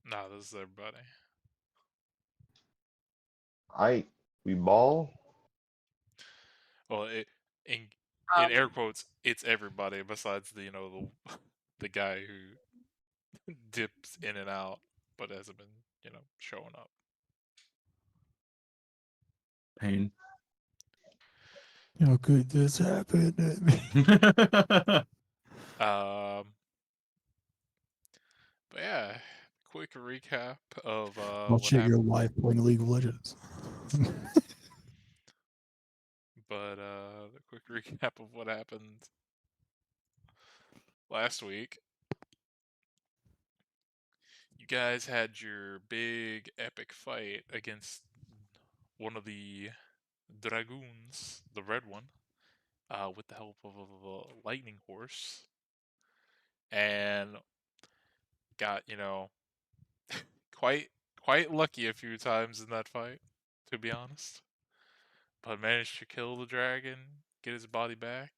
Nah, this is everybody. We ball. Well, in air quotes, it's everybody besides the the guy who dips in and out, but hasn't been showing up. Pain. How could this happen to me? But yeah, quick recap of I'll what shit your happened. wife playing League of Legends. But the quick recap of what happened last week. You guys had your big epic fight against one of the dragoons, the red one, with the help of a lightning horse, and got quite quite lucky a few times in that fight, to be honest. But managed to kill the dragon, get his body back,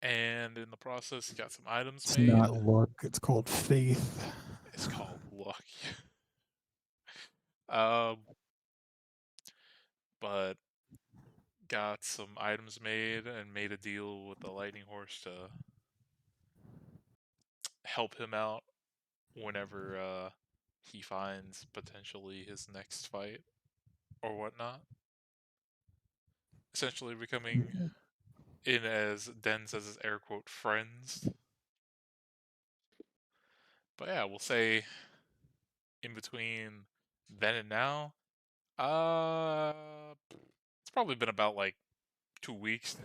and in the process, got some items It's made. not luck, it's called faith. It's called luck. um, but got some items made and made a deal with the lightning horse to help him out whenever he finds potentially his next fight or whatnot. Essentially becoming in, as Den says, his air quote friends. But yeah, we'll say in between then and now, it's probably been about like 2 weeks.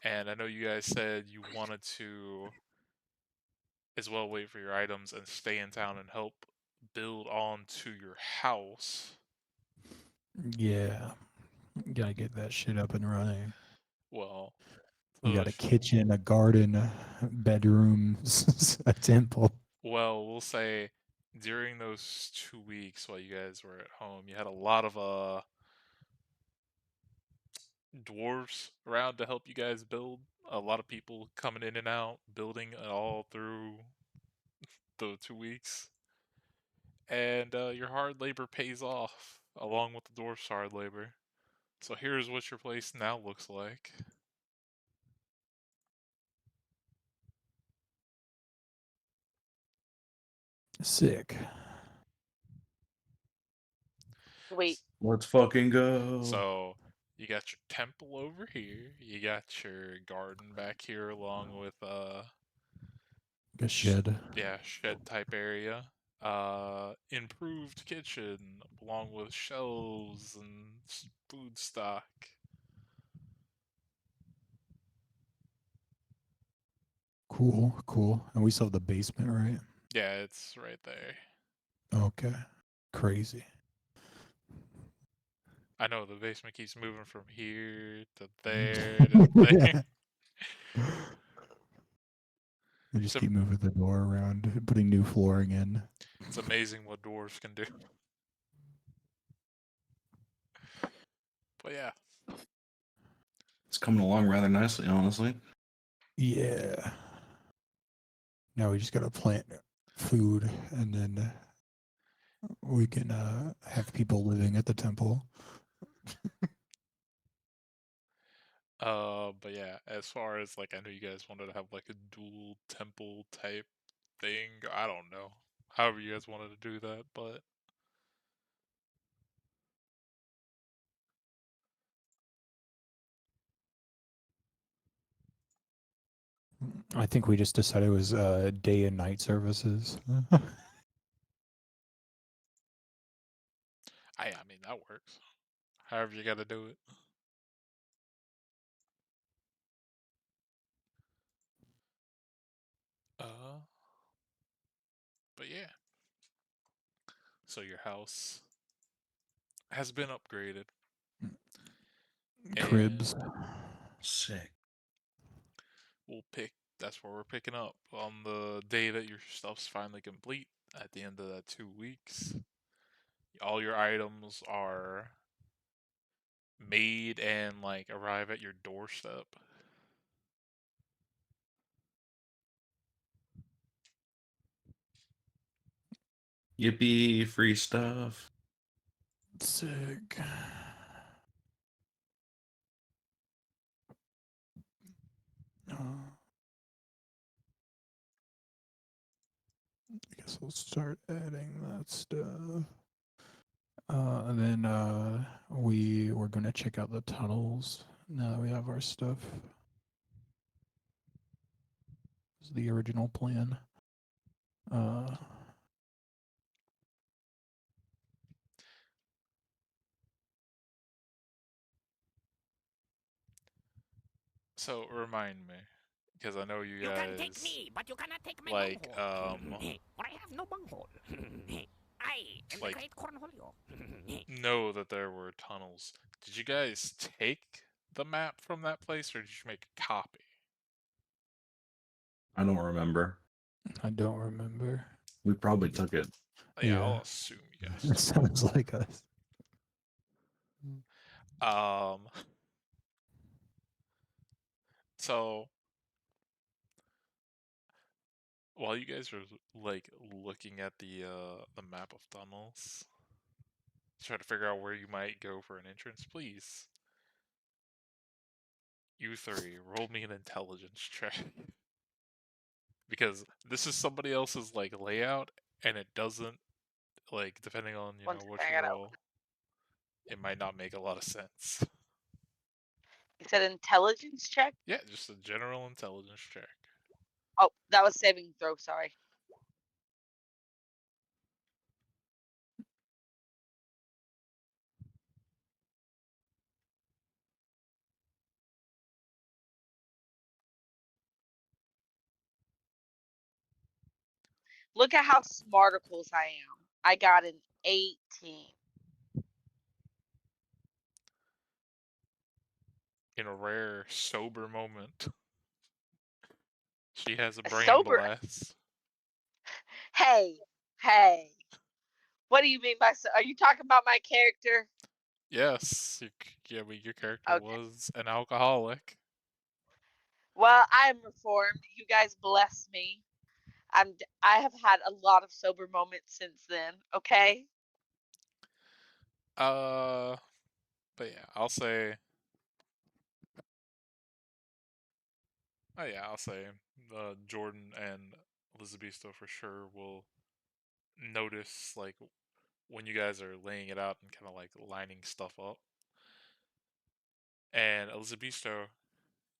And I know you guys said you wanted to as well wait for your items and stay in town and help build onto your house. Yeah. Gotta get that shit up and running. Well, We got a kitchen, a garden, bedrooms, a temple. well, we'll say during those 2 weeks while you guys were at home, you had a lot of dwarves around to help you guys build. A lot of people coming in and out, building all through the 2 weeks. And your hard labor pays off, along with the dwarf's hard labor. So here's what your place now looks like. Sick. Wait. Let's fucking go. So you got your temple over here. You got your garden back here, along with A shed. yeah, shed type area. Improved kitchen along with shelves and food stock. Cool, cool. And we still have the basement, right? Yeah, it's right there. Okay. Crazy. I know the basement keeps moving from here to there to there. We just It's, keep moving the door around, putting new flooring in. it's amazing what dwarves can do. But yeah. It's coming along rather nicely, honestly. Yeah. Now we just gotta plant food, and then we can have people living at the temple. But yeah, as far as like, I know you guys wanted to have like a dual temple type thing. I don't know. However you guys wanted to do that, but I think we just decided it was day and night services. I mean that works. However you gotta do it. But yeah. So your house has been upgraded. Cribs. And Sick. that's where we're picking up on the day that your stuff's finally complete at the end of that 2 weeks. All your items are made and like arrive at your doorstep. Yippee! Free stuff. Sick. I guess we'll start adding that stuff. And then we're gonna check out the tunnels now that we have our stuff. This is the original plan. So remind me, because I know you You guys can take me, but you cannot take my like bunghole. For I have no bunghole. I am like the great cornholio. know that there were tunnels. Did you guys take the map from that place, or did you make a copy? I don't remember. I don't remember. We probably took it. Yeah, Yeah. I'll assume you guys It took sounds like us. it. So while you guys are like looking at the map of tunnels, try to figure out where you might go for an entrance, please. You three, roll me an intelligence check. Because this is somebody else's like layout, and it doesn't like depending on One what second, you I gotta roll, it might not make a lot of sense. You said intelligence check? Yeah, just a general intelligence check. Oh, that was saving throw, sorry. Look at how smarticles I am. I got an 18. In a rare sober moment, she has a A brain sober. blast. Hey, hey. What do you mean by are you talking about my character? Yes, yeah, but your character Okay. was an alcoholic. Well, I am reformed. You guys bless me. I have had a lot of sober moments since then, okay? But yeah, I'll say. Oh yeah, I'll say Jordan and Elizabeth for sure will notice like when you guys are laying it out and kind of like lining stuff up. And Elizabeth,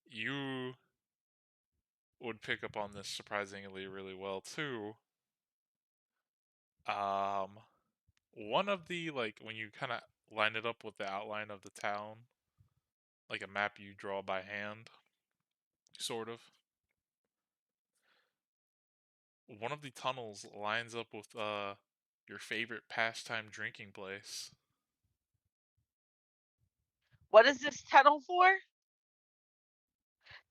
you would pick up on this surprisingly really well too. One of the like when you kind of line it up with the outline of the town, like a map you draw by hand, sort of. One of the tunnels lines up with your favorite pastime drinking place. What is this tunnel for?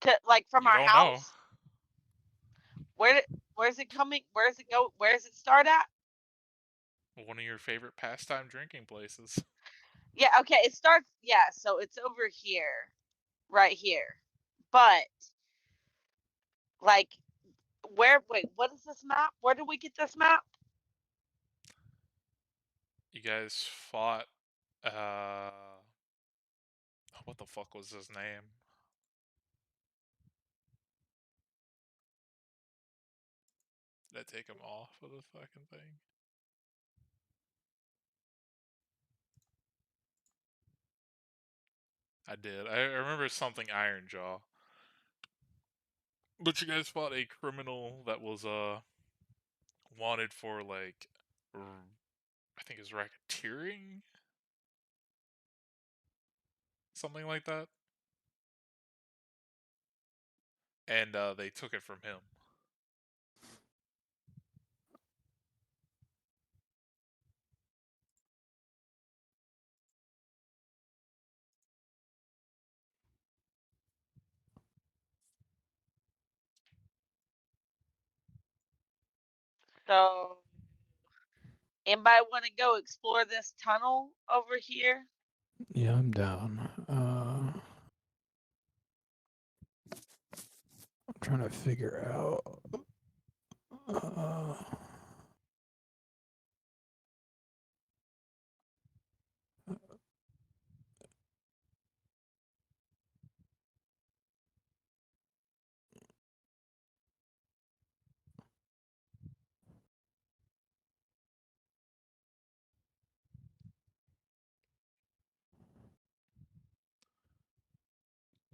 To like from You our don't know. house? Where's it coming? Where does it go? Where does it start at? One of your favorite pastime drinking places. Yeah, okay, it starts so it's over here. Right here. But like wait, what is this map? Where did we get this map? You guys fought what the fuck was his name? Did I take him off of the fucking thing? I did. I remember something Iron Jaw. But you guys fought a criminal that was wanted for like I think it's racketeering, something like that. And they took it from him. So anybody want to go explore this tunnel over here? Yeah, I'm down. I'm trying to figure out.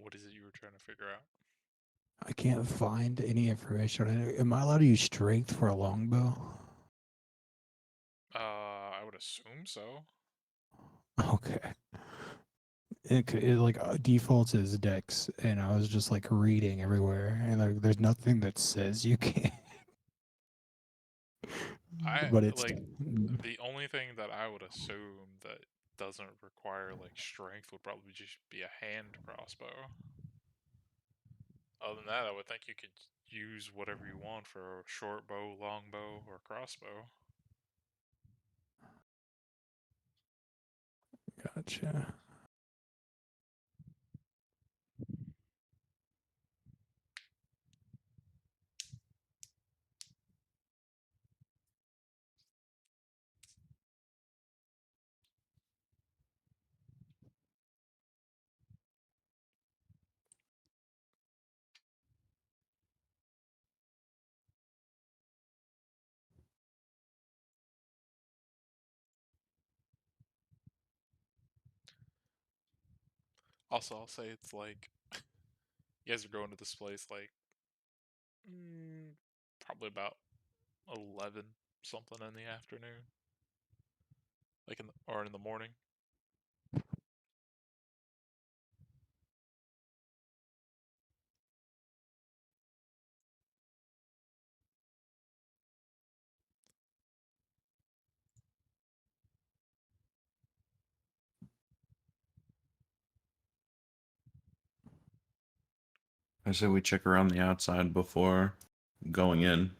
What is it you were trying to figure out? I can't find any information on it. Am I allowed to use strength for a longbow? I would assume so. Okay. It like defaults as dex, and I was just like reading everywhere, and like there's nothing that says you can't. But it's like the only thing that I would assume that doesn't require like strength would probably just be a hand crossbow. Other than that, I would think you could use whatever you want for a short bow, long bow, or crossbow. gotcha. Also, I'll say it's like you guys are going to this place like probably about 11 something in the afternoon, like or in the morning. I say we check around the outside before going in.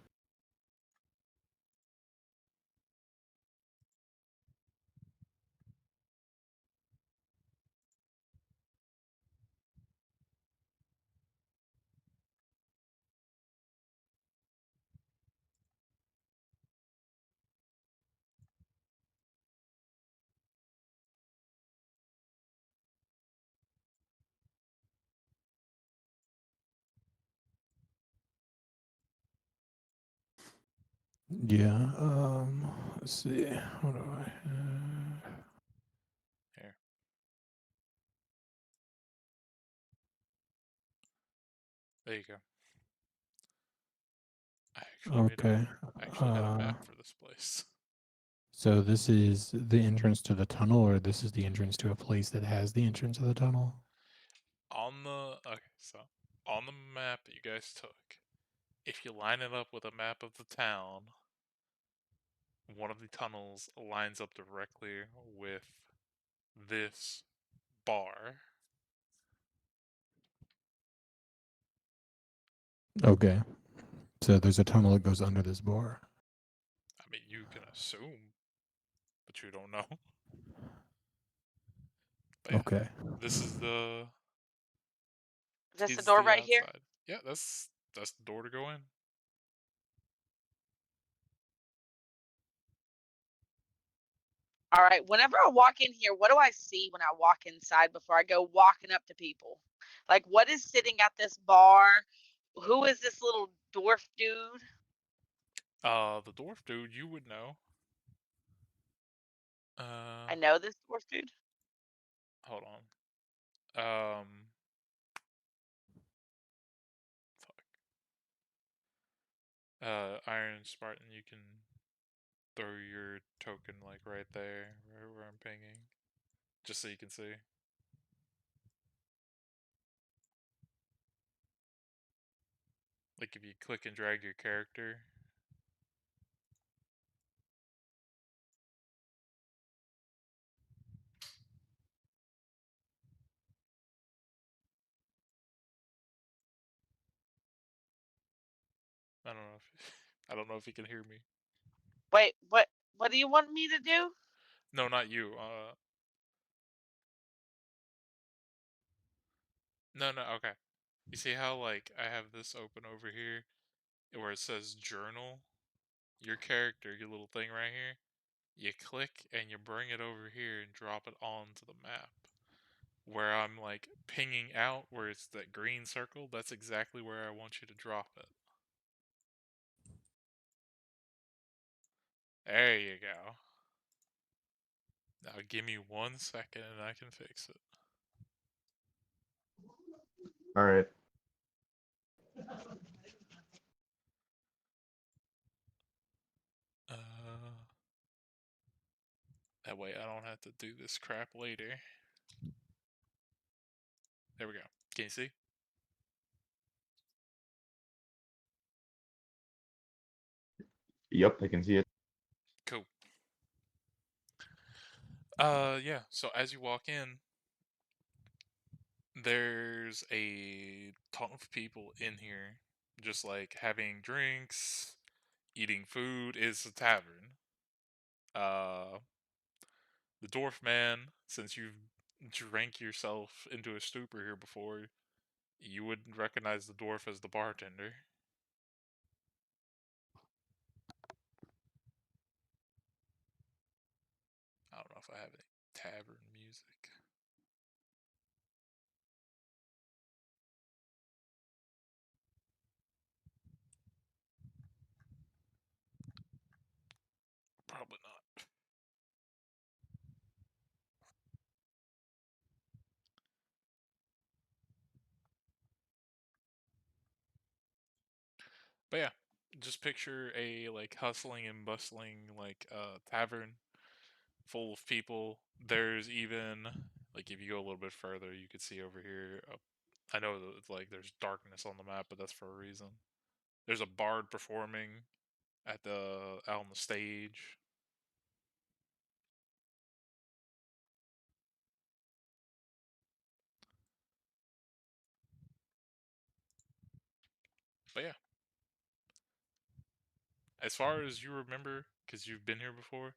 Yeah. Let's see. What do I? Here, there you go. Okay. I actually had a map for this place. So this is the entrance to the tunnel, or this is the entrance to a place that has the entrance of the tunnel? So on the map that you guys took, if you line it up with a map of the town, one of the tunnels lines up directly with this bar. Okay. So there's a tunnel that goes under this bar. I mean, you can assume, but you don't know. But yeah, Okay. this is the Is this the door right here? outside. Yeah, that's the door to go in. All right. Whenever I walk in here, what do I see when I walk inside before I go walking up to people? Like, what is sitting at this bar? Who is this little dwarf dude? The dwarf dude, you would know. I know this dwarf dude. Hold on. Fuck. Iron Spartan, you can throw your token like right there, right where I'm pinging, just so you can see. Like if you click and drag your character. I don't know if I don't know if you can hear me. Wait, what? What do you want me to do? No, not you. No, no. Okay. You see how like I have this open over here, where it says journal. Your character, your little thing right here. You click and you bring it over here and drop it onto the map. Where I'm like pinging out, where it's that green circle. That's exactly where I want you to drop it. There you go. Now give me 1 second and I can fix it. All right. That way I don't have to do this crap later. There we go. Can you see? Yep, I can see it. Cool. Yeah. So as you walk in, there's a ton of people in here, just like having drinks, eating food. It's a tavern. The dwarf man, since you've drank yourself into a stupor here before, you wouldn't recognize the dwarf as the bartender. I don't know if I have any tavern music. Probably not. But yeah, just picture a like hustling and bustling like tavern full of people. There's even like if you go a little bit further, you could see over here. I know that it's like there's darkness on the map, but that's for a reason. There's a bard performing out on the stage. But yeah, as far as you remember, because you've been here before, it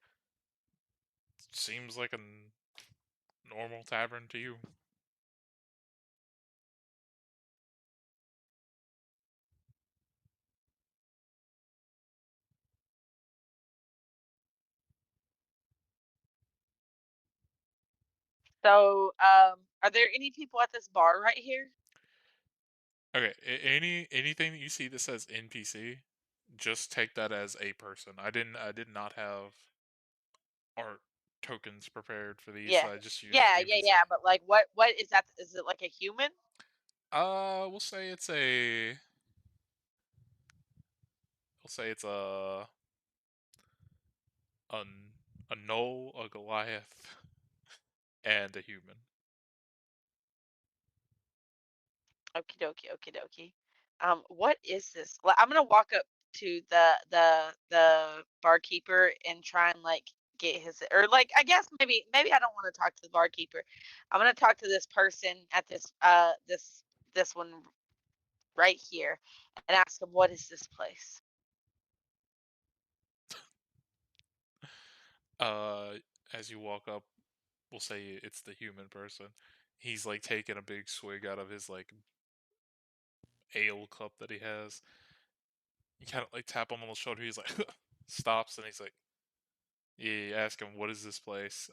seems like a normal tavern to you. So, are there any people at this bar right here? Okay, anything that you see that says NPC, just take that as a person. I did not have art tokens prepared for these, Yeah, so I just used yeah, yeah, NPC. yeah. But like, what is that? Is it like a human? We'll say it's a. We'll say it's a a gnoll, a Goliath, and a human. Okie dokie, okie dokie. What is this? I'm gonna walk up to the barkeeper and try and like get his, or like I guess maybe I don't want to talk to the barkeeper. I'm gonna talk to this person at this one right here and ask him, what is this place? As you walk up, we'll say it's the human person. He's like taking a big swig out of his like ale cup that he has. You kind of like tap him on the shoulder. He's like stops and he's like, yeah. You ask him, what is this place?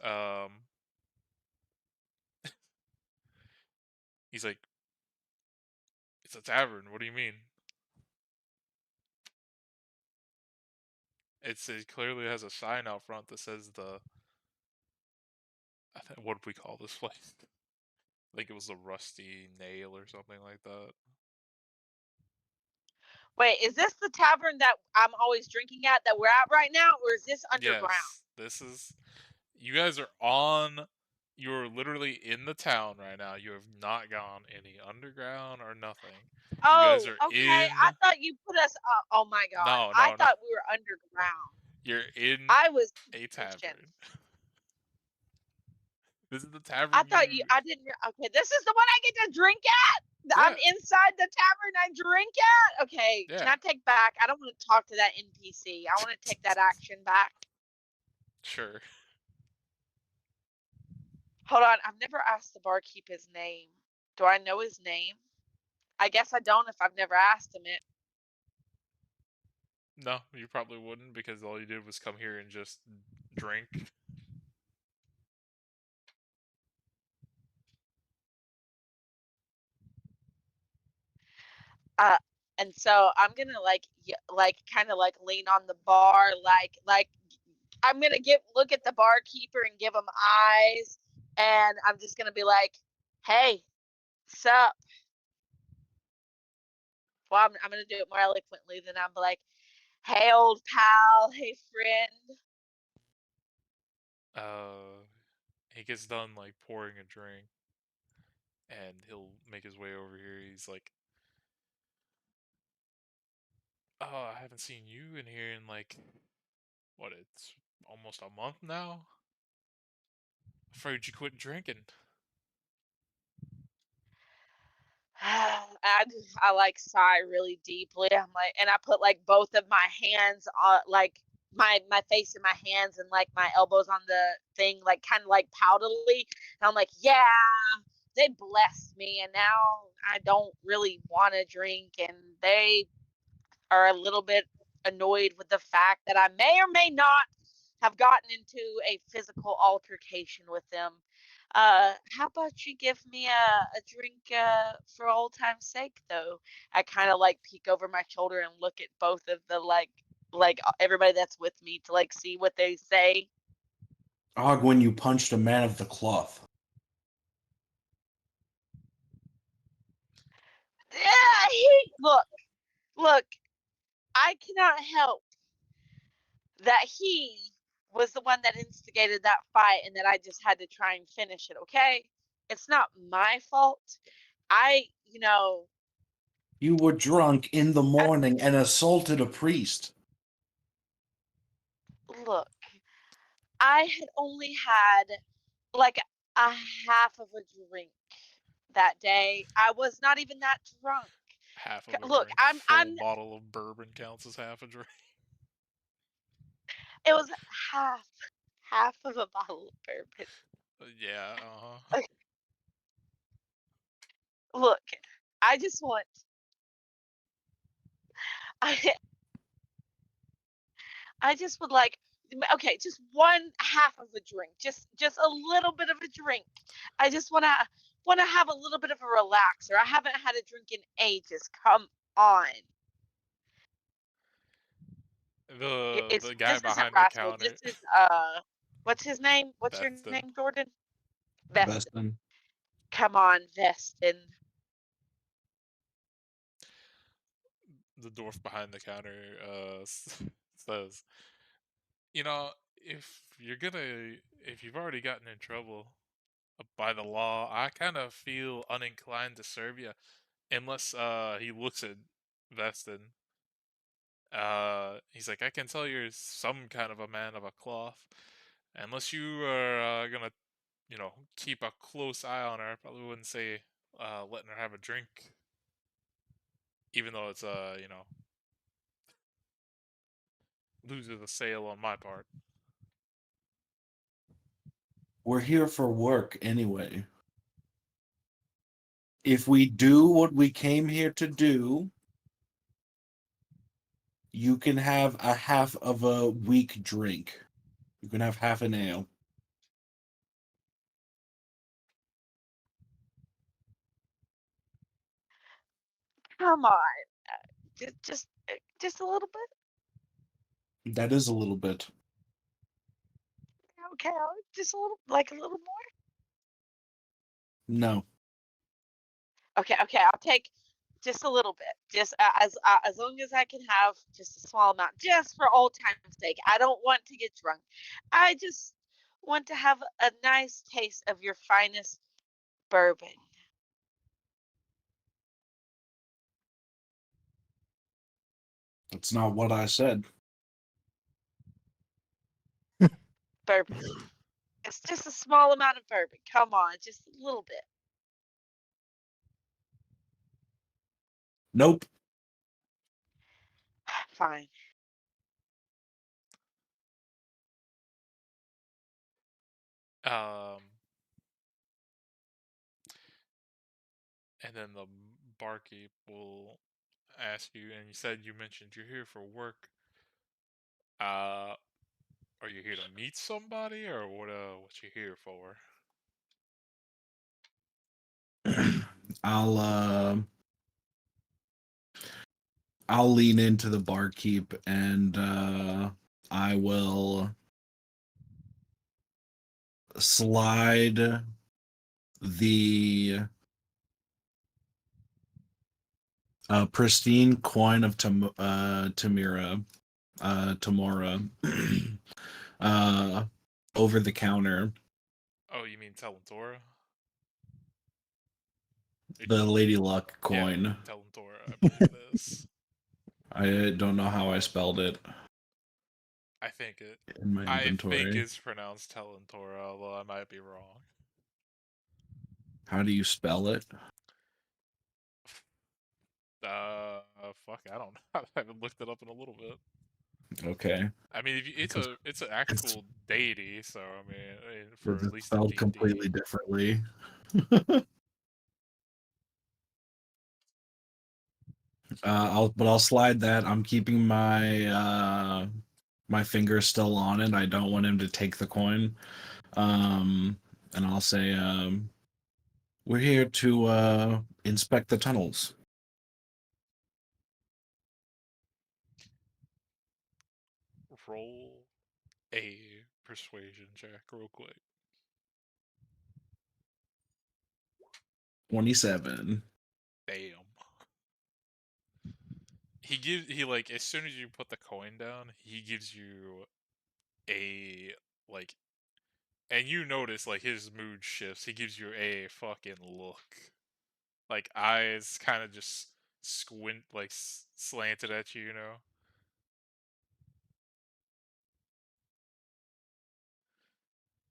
He's like, it's a tavern. What do you mean? It clearly has a sign out front that says what do we call this place? I think it was the Rusty Nail or something like that. Wait, is this the tavern that I'm always drinking at that we're at right now, or is this underground? Yes, this is. You guys are on. You're literally in the town right now. You have not gone any underground or nothing. You guys Oh, are okay. in. I thought you put us. Oh my god, No, I no, no. thought we were underground. You're in I was a Christian. tavern. This is the tavern I thought you. I didn't. Okay, this is the one I get to drink at. I'm Yeah. inside the tavern I drink at. Okay, can Yeah. I take back? I don't want to talk to that NPC. I want to take that action back. Sure. Hold on, I've never asked the barkeep his name. Do I know his name? I guess I don't if I've never asked him it. No, you probably wouldn't because all you did was come here and just drink. And so I'm gonna like kind of like lean on the bar, like I'm gonna look at the barkeeper and give him eyes, and I'm just gonna be like, "Hey, sup?" Well, I'm gonna do it more eloquently than I'm like, "Hey, old pal. Hey, friend." He gets done like pouring a drink, and he'll make his way over here. He's like, "Oh, I haven't seen you in here in like what? It's almost a month now. Afraid you quit drinking." I like sigh really deeply. I'm like, and I put like both of my hands on like my face in my hands and like my elbows on the thing, like kind of like poutily. And I'm like, yeah, they blessed me, and now I don't really want to drink, and they are a little bit annoyed with the fact that I may or may not have gotten into a physical altercation with them. How about you give me a drink for old time's sake, though? I kind of like peek over my shoulder and look at both of the like everybody that's with me to like see what they say. When you punched a man of the cloth. Yeah, look. I cannot help that he was the one that instigated that fight and that I just had to try and finish it, okay? It's not my fault. You know, You were drunk in the I, morning and assaulted a priest. look, I had only had like a half of a drink that day. I was not even that drunk. Half of a Look, drink, full bottle of bourbon counts as half a drink. it was half of a bottle of bourbon. Yeah, uh-huh. Look, I just want, I, I just would like, okay, just one half of a drink, just a little bit of a drink. I just wanna have a little bit of a relaxer. I haven't had a drink in ages. Come on. It's The guy this isn't behind the Rascal. This counter, is what's his name? What's your Beston, name, Jordan? Veston. Beston. Come on, Veston. the dwarf behind the counter, says, "You know, if you've already gotten in trouble by the law, I kind of feel uninclined to serve you, unless he looks at Veston. He's like, I can tell you're some kind of a man of a cloth. Unless you are gonna, keep a close eye on her, I probably wouldn't say letting her have a drink, even though it's loses the sale on my part." We're here for work anyway. If we do what we came here to do, you can have a half of a weak drink. You can have half an ale. Come on. Just a little bit. That is a little bit. Okay, just a little more. No. Okay, I'll take just a little bit. Just as long as I can have just a small amount, just for old time's sake. I don't want to get drunk. I just want to have a nice taste of your finest bourbon. That's not what I said. Bourbon. It's just a small amount of bourbon. Come on, just a little bit. Nope. Fine. Um, and then the barkeep will ask you, and you said you mentioned you're here for work. Uh, are you here to meet somebody, or what you here for? I'll uh I'll lean into the barkeep and I will slide the Pristine coin of Tamira, Tamora, over the counter. Oh, you mean Talentora? The Lady Luck Yeah, coin. Talentora, I believe it is. I don't know how I spelled it I think in my inventory. it's pronounced Talentora, although I might be wrong. How do you spell it? Fuck, I don't know. I haven't looked it up in a little bit. Okay. I mean, if you, it's Because an actual deity, so I mean, for at it's least in spelled D&D. completely differently. I'll slide that. I'm keeping my finger still on it. I don't want him to take the coin. And I'll say, we're here to inspect the tunnels. Roll a persuasion check real quick. 27. Damn. He like as soon as you put the coin down, he gives you a like, and you notice like his mood shifts. He gives you a fucking look, like eyes kind of just squint, like slanted at you, you know.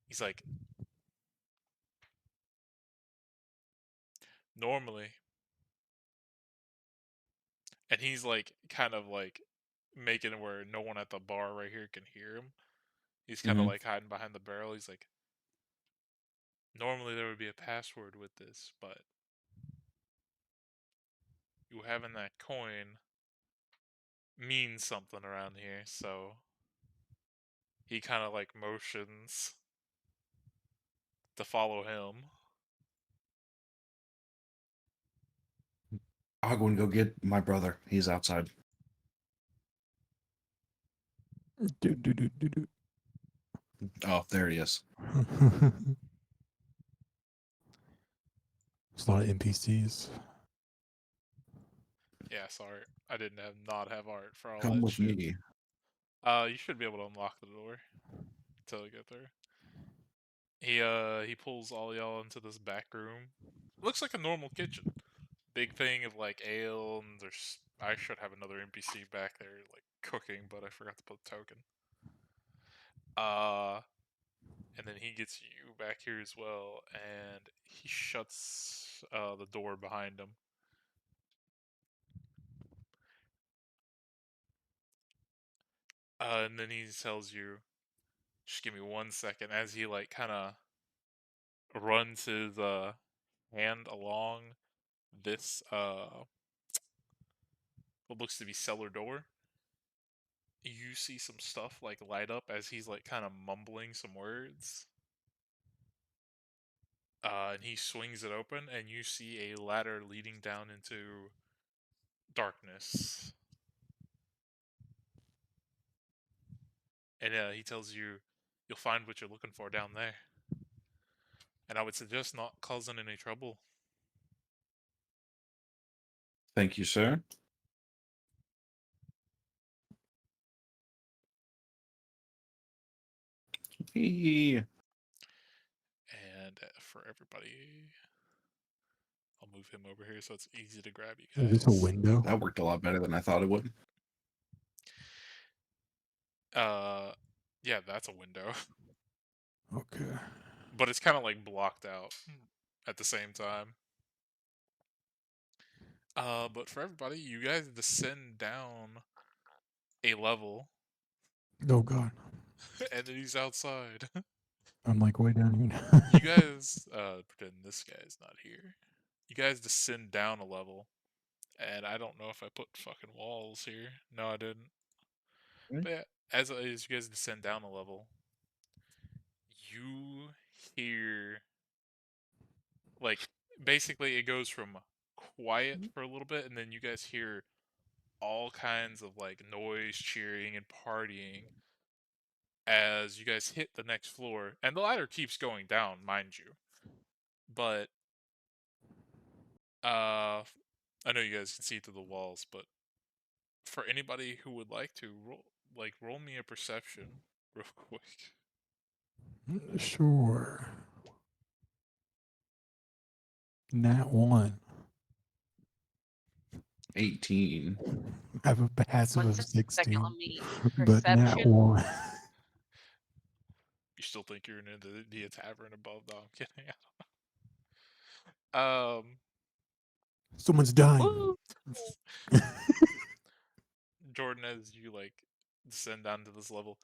He's like, normally, and he's like kind of like making it where no one at the bar right here can hear him. He's kind of Mhm. like hiding behind the barrel. He's like, normally there would be a password with this, but you having that coin means something around here, so he kind of like motions to follow him. I'll go and go get my brother. He's outside. Do. Oh, there he is. There's a lot of NPCs. Yeah, sorry, I didn't not have art for all Come that with shit. me. You should be able to unlock the door until you get there. He pulls all y'all into this back room. Looks like a normal kitchen. Big thing of like ale, and there's I should have another NPC back there like cooking, but I forgot to put a token. And then he gets you back here as well, and he shuts the door behind him. And then he tells you, just give me 1 second, as he like kind of runs his hand along this what looks to be cellar door. You see some stuff like light up as he's like kind of mumbling some words. And he swings it open, and you see a ladder leading down into darkness. And he tells you, you'll find what you're looking for down there. And I would suggest not causing any trouble. Thank you, sir. Hey. And for everybody, I'll move him over here so it's easy to grab you Is this a guys. window? That worked a lot better than I thought it would. Yeah, that's a window. Okay. But it's kind of like blocked out at the same time. But for everybody, you guys descend down a level, Oh god. and then he's outside. I'm like way down here now. You guys, pretend this guy's not here. You guys descend down a level, and I don't know if I put fucking walls here. No, I didn't. But yeah, as you guys descend down a level, you hear like basically it goes from quiet for a little bit, and then you guys hear all kinds of like noise, cheering, and partying as you guys hit the next floor, and the ladder keeps going down, mind you. But I know you guys can see through the walls, but for anybody who would like to roll me a perception real quick. Sure. Nat 1. 18. I have a passive One of second, 16. let me But Nat perception. 1. You still think you're in the tavern above? No, I'm kidding. Someone's dying. Woo! Jordan, as you descend down to this level,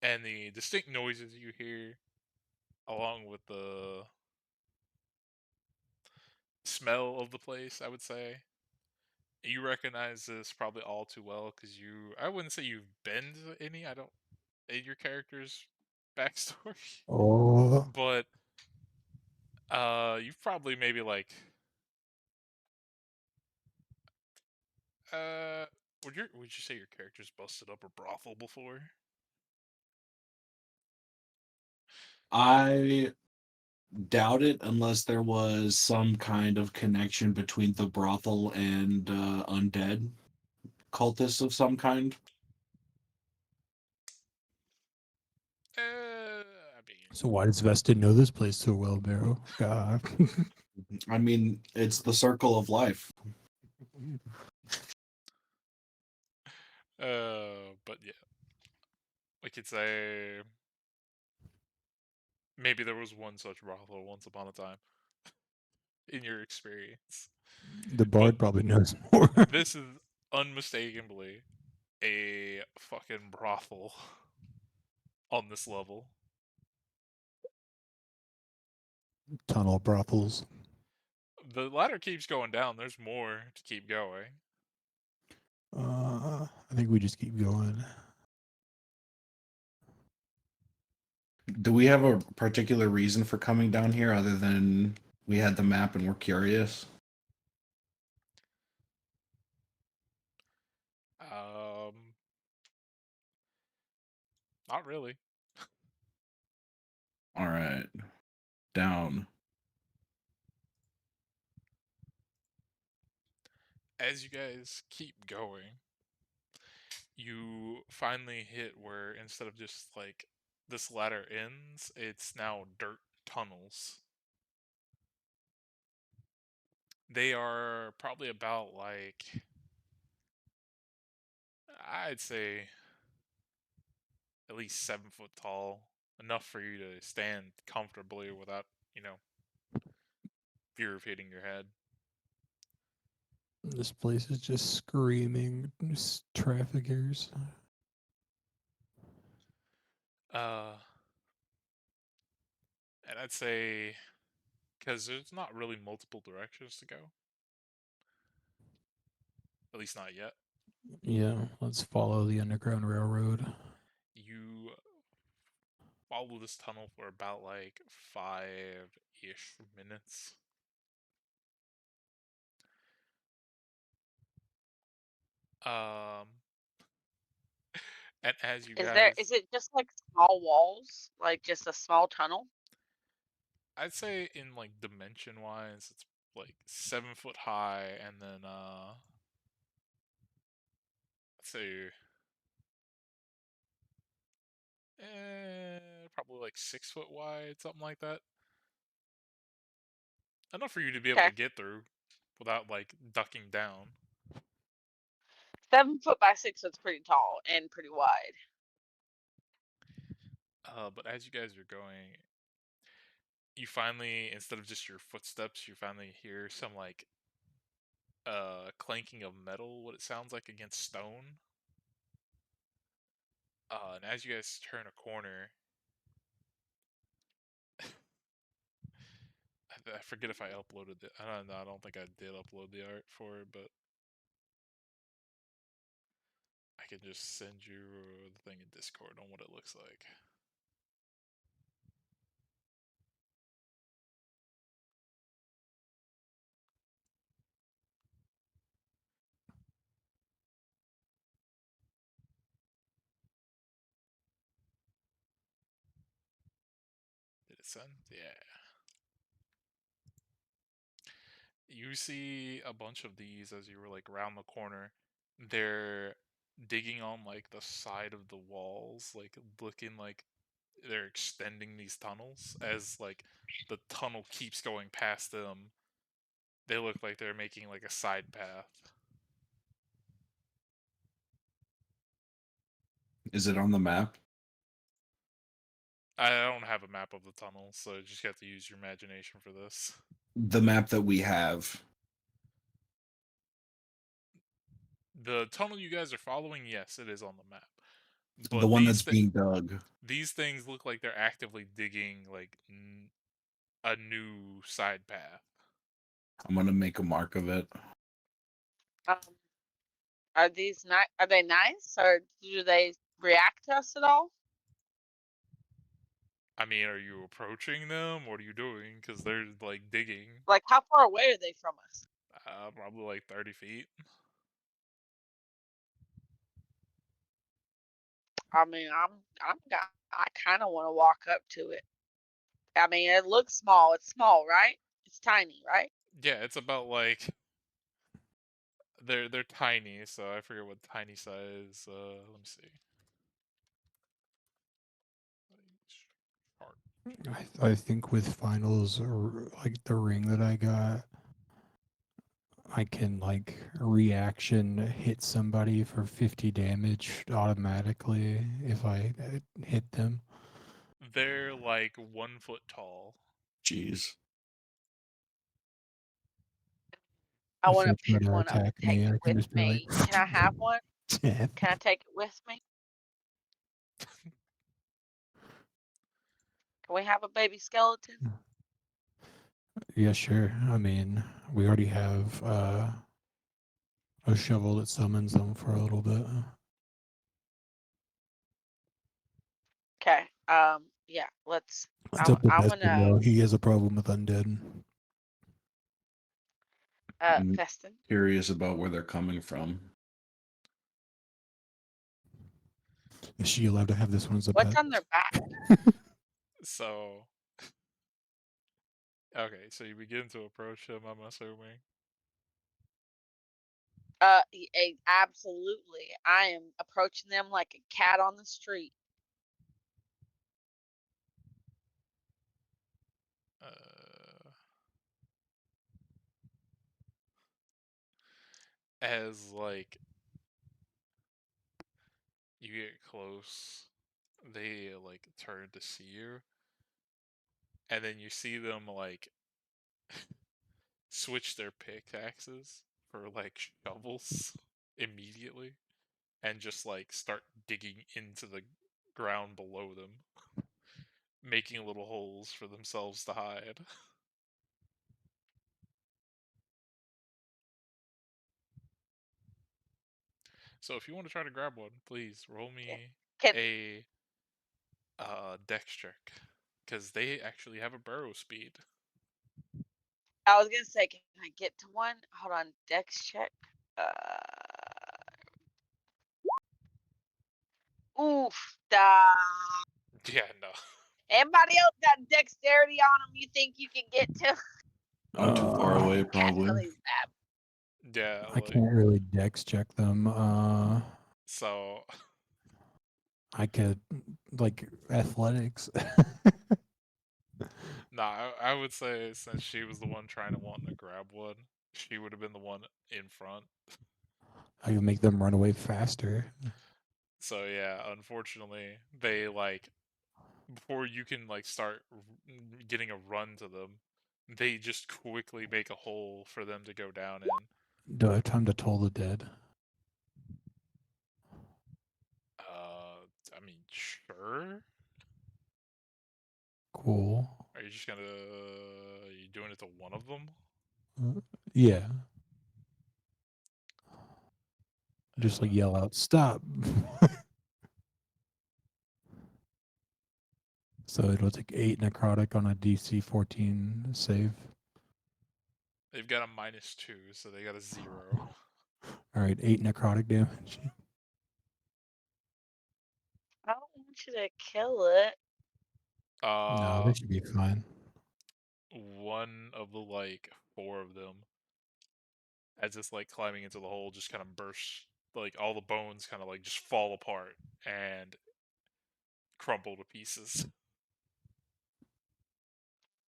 and the distinct noises you hear, along with the smell of the place, I would say, you recognize this probably all too well because I wouldn't say you've been to any. I don't in your character's backstory, Oh, but you've probably maybe would you say your character's busted up a brothel before? I doubt it unless there was some kind of connection between the brothel and undead cultists of some kind. I mean, so why does Vested know this place so well, Barrow? God. I mean, it's the circle of life. but yeah, we could say maybe there was one such brothel once upon a time in your experience. The But bard probably knows more. this is unmistakably a fucking brothel on this level. Tunnel brothels. The ladder keeps going down. There's more to keep going. I think we just keep going. Do we have a particular reason for coming down here other than we had the map and we're curious? Um, Not really. All right. Down. As you guys keep going, you finally hit where instead of just this ladder ends, it's now dirt tunnels. They are probably about I'd say at least 7 foot tall, enough for you to stand comfortably without, fear of hitting your head. This place is just screaming traffickers. Uh, and I'd say because there's not really multiple directions to go, at least not yet. Yeah, let's follow the Underground Railroad. You follow this tunnel for about 5-ish minutes. Um, and as you guys, Is it just like small walls? Like just a small tunnel? I'd say in dimension wise, it's 7 foot high, and then let's say probably 6 foot wide, something like that. Enough for you to be able Okay. to get through without ducking down. 7 foot by 6 foot's pretty tall and pretty wide. But as you guys are going, you finally, instead of just your footsteps, you finally hear some clanking of metal, what it sounds like against stone. And as you guys turn a corner, I forget if I uploaded it. I don't know. I don't think I did upload the art for it, but I can just send you the thing in Discord on what it looks like. Did it send? Yeah. You see a bunch of these as you were like around the corner. They're digging on like the side of the walls, like looking like they're extending these tunnels as like the tunnel keeps going past them. They look like they're making like a side path. Is it on the map? I don't have a map of the tunnel, so you just have to use your imagination for this. The map that we have. The tunnel you guys are following, yes, it is on the map. But The one that's being dug. these things look like they're actively digging like a new side path. I'm gonna make a mark of it. Are these nice? Are they nice, or do they react to us at all? I mean, are you approaching them? What are you doing? Because they're like digging. Like, how far away are they from us? Probably like 30 feet. I mean, I kind of want to walk up to it. I mean, it looks small. It's small, right? It's tiny, right? Yeah, it's about like they're tiny, so I forget what tiny size. Let me see. I think with finals or like the ring that I got, I can like reaction hit somebody for 50 damage automatically if I hit them. They're like 1 foot tall. Jeez. I If want they to try pick to one up attack and take me, it I can with just be like, me. Can I have one? death. Can I take it with me? Can we have a baby skeleton? Yeah, sure. I mean, we already have a shovel that summons them for a little bit. Okay. Yeah. Let's. It's up to I'm Vestin, gonna. though. He has a problem with undead. I'm Festin. curious about where they're coming from. Is she allowed to have this one as a What's pet? on their back? So, okay, so you begin to approach him, I'm assuming. Absolutely. I am approaching them like a cat on the street. As like you get close, they like turn to see you, and then you see them like switch their pickaxes for like shovels immediately, and just like start digging into the ground below them, making little holes for themselves to hide. So if you want to try to grab one, please roll me Can a dex check, because they actually have a burrow speed. I was gonna say, can I get to one? Hold on, Dex check. Oof. Yeah, no. Anybody else got dexterity on them? You think you can get to? Not too far away, Can't probably. really zap. Yeah, I like can't really dex check them. so. I could like athletics. Nah, I would say since she was the one trying to want to grab one, she would have been the one in front. I can make them run away faster. So yeah, unfortunately, they like before you can like start getting a run to them, they just quickly make a hole for them to go down in. Do I have time to toll the dead? I mean, sure. Cool. Are you just gonna? Are you doing it to one of them? Yeah. Just like yell out, stop. So it'll take 8 necrotic on a DC 14 save. They've got a -2, so they got a 0. Alright, 8 necrotic damage. I don't want you to kill it. No, they should be fine. One of the like 4 of them as it's like climbing into the hole just kind of bursts, like all the bones kind of like just fall apart and crumble to pieces.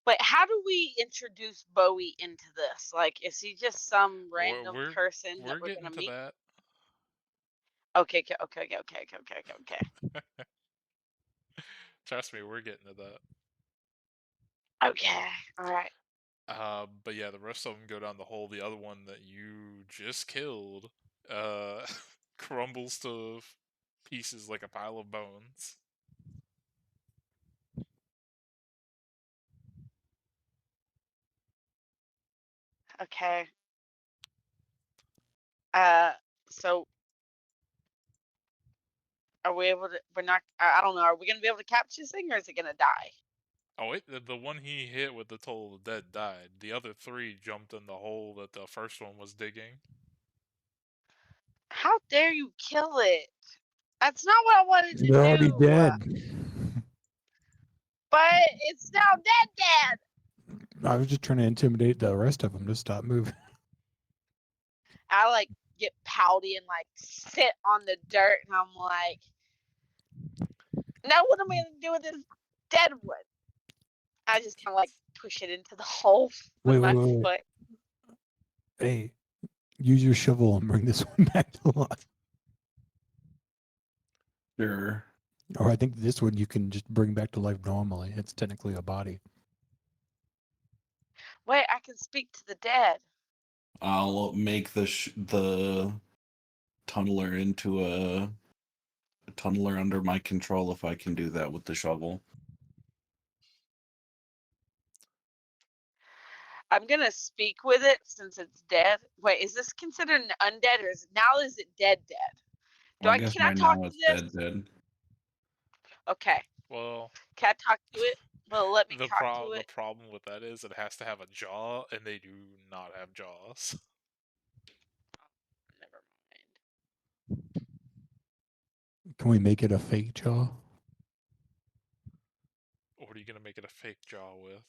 Wait, how do we introduce Bowie into this? Like, is he just some random person that We're we're getting gonna to meet? that. Okay. Trust me, we're getting to that. Okay, all right. But yeah, the rest of them go down the hole. The other one that you just killed, crumbles to pieces like a pile of bones. Okay. So are we able to? We're not. I don't know. Are we gonna be able to capture this thing, or is it gonna die? Oh wait, the one he hit with the toll of the dead died. The other three jumped in the hole that the first one was digging. How dare you kill it? That's not what I wanted to They're already do. dead. But it's now dead. I was just trying to intimidate the rest of them to stop moving. I like get pouty and like sit on the dirt, and I'm like, now what am I gonna do with this dead one? I just kind of like push it into the hole with my foot. Hey, use your shovel and bring this one back to life. Sure. Or I think this one you can just bring back to life normally. It's technically a body. Wait, I can speak to the dead. I'll make the tunneler into a tunneler under my control if I can do that with the shovel. I'm gonna speak with it since it's dead. Wait, is this considered an undead, or is it dead? Well, I guess Can I right talk now to it's this? dead. Okay. Well, Can I talk to it? Well, let me the talk to it. problem with that is it has to have a jaw, and they do not have jaws. Never mind. Can we make it a fake jaw? What are you gonna make it a fake jaw with?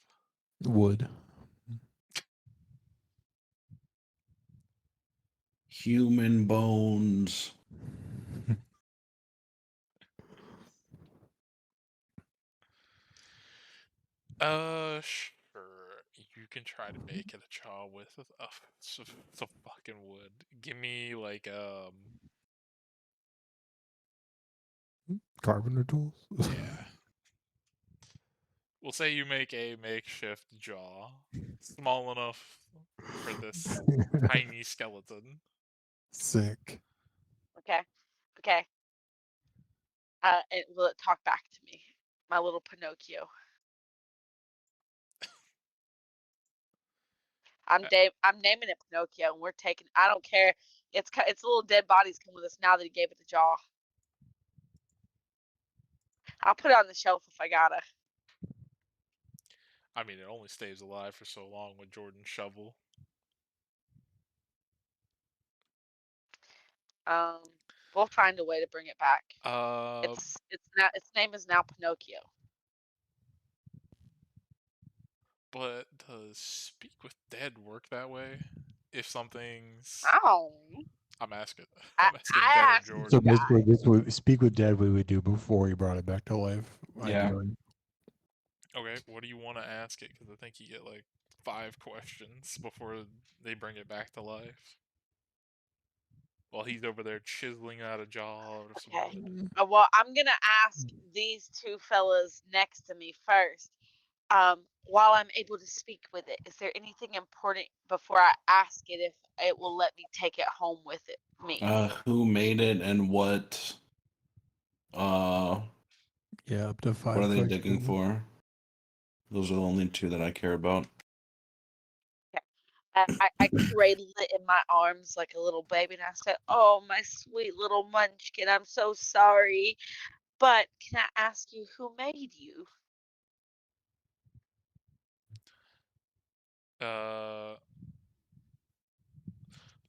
Wood. Human bones. Sure. You can try to make it a jaw with some fucking wood. Give me like Carpenter tools? yeah. We'll say you make a makeshift jaw, small enough for this tiny skeleton. Sick. Okay. Will it talk back to me, my little Pinocchio? I'm naming it Pinocchio, and we're taking. I don't care. It's little dead bodies come with us now that he gave it the jaw. I'll put it on the shelf if I gotta. I mean, it only stays alive for so long with Jordan's shovel. We'll find a way to bring it back. Uh, Its name is now Pinocchio. but does speak with dead work that way? If something's, Oh, I'm asking I dead or asked Jordan. So basically, this would speak with dead we would do before he brought it back to life. Yeah. Ideally. Okay, what do you want to ask it? Because I think you get like 5 questions before they bring it back to life. While he's over there chiseling out a jaw or some okay. wood. Well, I'm gonna ask these two fellas next to me first. While I'm able to speak with it, is there anything important before I ask it if it will let me take it home with me? Who made it and what? Yeah, up to 5 What are they questions. digging for? Those are the only 2 that I care about. I cradled it in my arms like a little baby, and I said, "Oh, my sweet little munchkin, I'm so sorry, but can I ask you who made you?"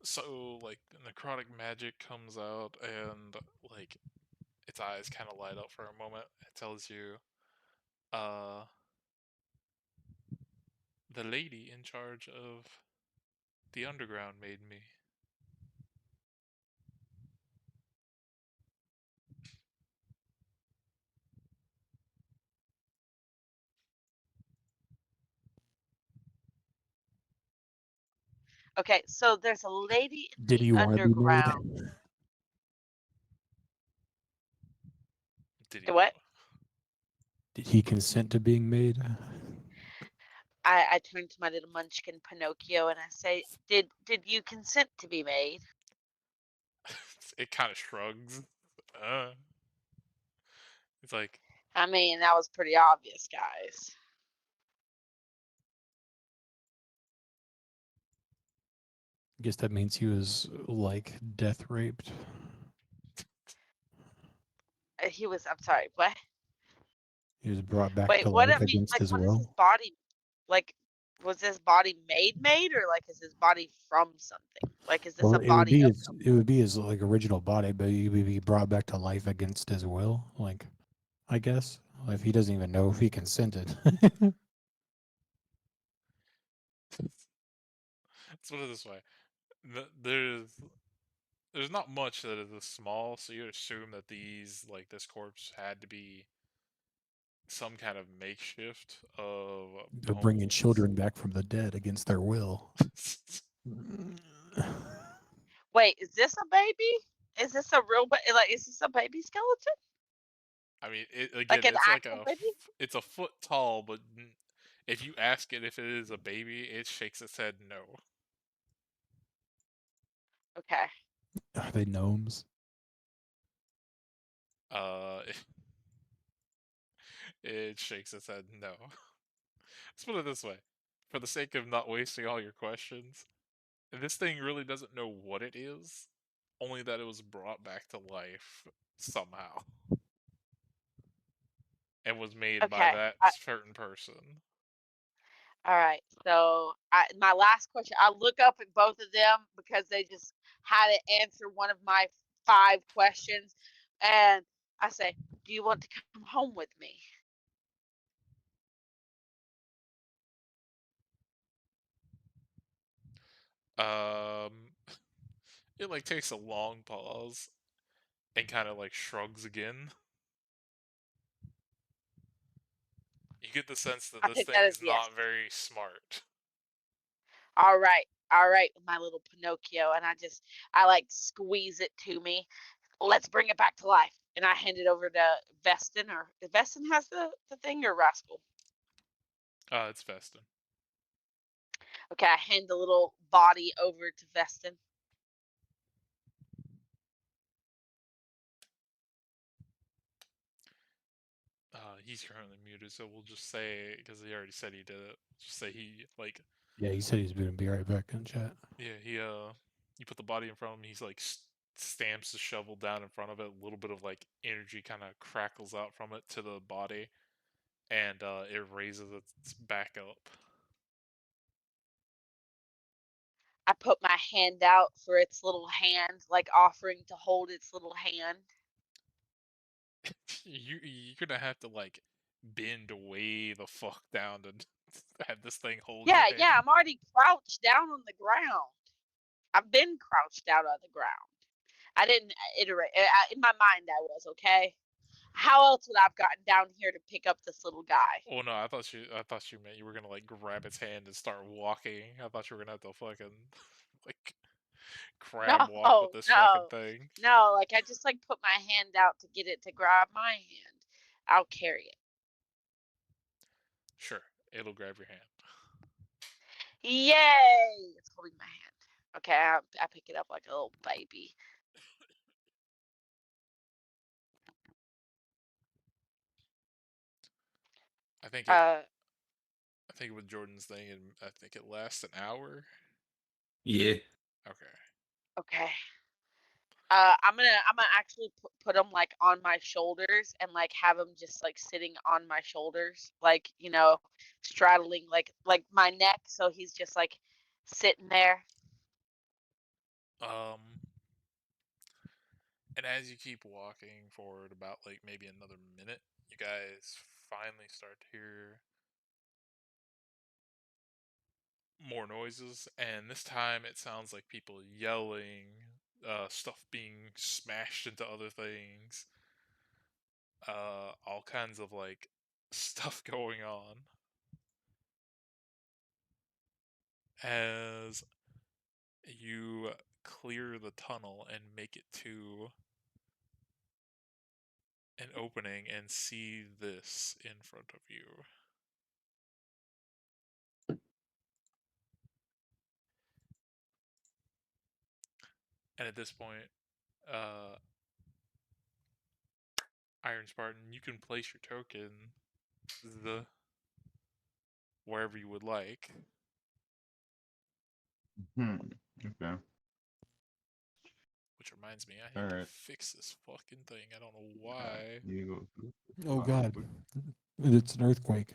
So like the necrotic magic comes out and like its eyes kind of light up for a moment. It tells you, the lady in charge of The underground made me. Okay, so there's a lady in Did the he want to be made? underground. Did he What? Did he consent to being made? I turn to my little munchkin Pinocchio and I say, Did you consent to be made? It kind of shrugs. It's like, I mean, that was pretty obvious, guys. I guess that means he was like death raped. He was. I'm sorry. What? He was brought back Wait. to What life it mean? against Like, his what is his will. body? Like, was this body made, or like, is his body from something? Like, is this Well, a body of something? it would be his like original body, but he would be brought back to life against his will. Like, I guess if he doesn't even know if he consented. let's put it this way. There's not much that is this small, so you'd assume that this corpse had to be some kind of makeshift of Of bringing bones. children back from the dead against their will. Wait, is this a baby? Is this a real? Like, is this a baby skeleton? I mean, Like again, an it's like actual baby? it's a foot tall, but if you ask it if it is a baby, it shakes its head no. Okay. Are they gnomes? Uh, it shakes its head no. Let's put it this way: for the sake of not wasting all your questions, this thing really doesn't know what it is, only that it was brought back to life somehow and was made by Okay. that certain person. All right. So my last question, I look up at both of them because they just had to answer one of my 5 questions. And I say, do you want to come home with me? Um, it like takes a long pause and kind of like shrugs again. You get the sense that I this think that is thing's yes. not very smart. All right. All right. My little Pinocchio. And I like squeeze it to me. Let's bring it back to life. And I hand it over to Veston, or Veston has the thing, or Rascal. It's Festin. Okay. I hand the little body over to Veston. He's currently muted, so we'll just say, because he already said he did it, just say he, like, Yeah, he said he's gonna be right back in chat. yeah, you put the body in front of him, he's like, stamps the shovel down in front of it, a little bit of, like, energy kind of crackles out from it to the body, and, it raises its back up. I put my hand out for its little hand, like offering to hold its little hand. You're gonna have to, like, bend way the fuck down to have this thing hold your Yeah, hand. yeah, I'm already crouched down on the ground. I've been crouched down on the ground. I didn't iterate. In my mind, I was, okay? How else would I have gotten down here to pick up this little guy? Oh no, I thought you meant you were gonna like grab its hand and start walking. I thought you were gonna have to fucking like crab No, walk with this fucking no, thing. no. Like, I just, like, put my hand out to get it to grab my hand. I'll carry it. Sure, it'll grab your hand. Yay! It's holding my hand. Okay, I pick it up like a little baby. I think it. Uh, I think with Jordan's thing, I think it lasts an hour. Yeah. Okay. okay. I'm gonna actually put them like on my shoulders and like have them just like sitting on my shoulders, like, straddling like my neck, so he's just like sitting there. Um. And as you keep walking forward, about like maybe another minute, you guys finally start to hear more noises, and this time it sounds like people yelling, stuff being smashed into other things, all kinds of like stuff going on. As you clear the tunnel and make it to an opening and see this in front of you. And at this point, Iron Spartan, you can place your token wherever you would like. Okay. Which reminds me, I need to fix this fucking thing. I don't know why. You Oh god, it's an earthquake.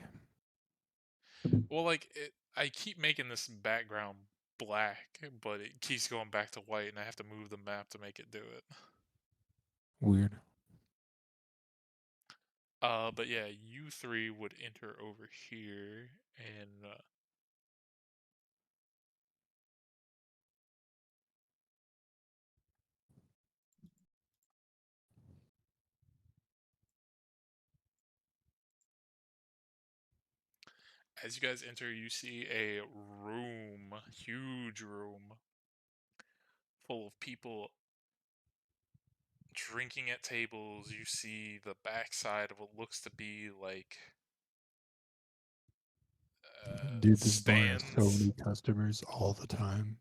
Well, like, I keep making this background black, but it keeps going back to white, and I have to move the map to make it do it. Weird. But yeah, you three would enter over here, and as you guys enter, you see a room, huge room, full of people drinking at tables. You see the backside of what looks to be like Dude, this bar has so stands. many customers all the time.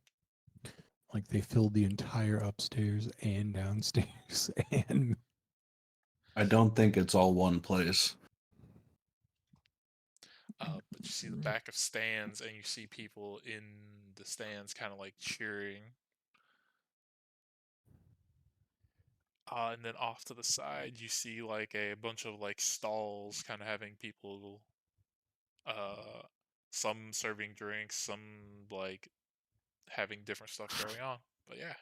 Like they filled the entire upstairs and downstairs, and I don't think it's all one place. But you see the back of stands, and you see people in the stands kind of like cheering. And then off to the side, you see like a bunch of like stalls kind of having people, some serving drinks, some like having different stuff going on. But yeah,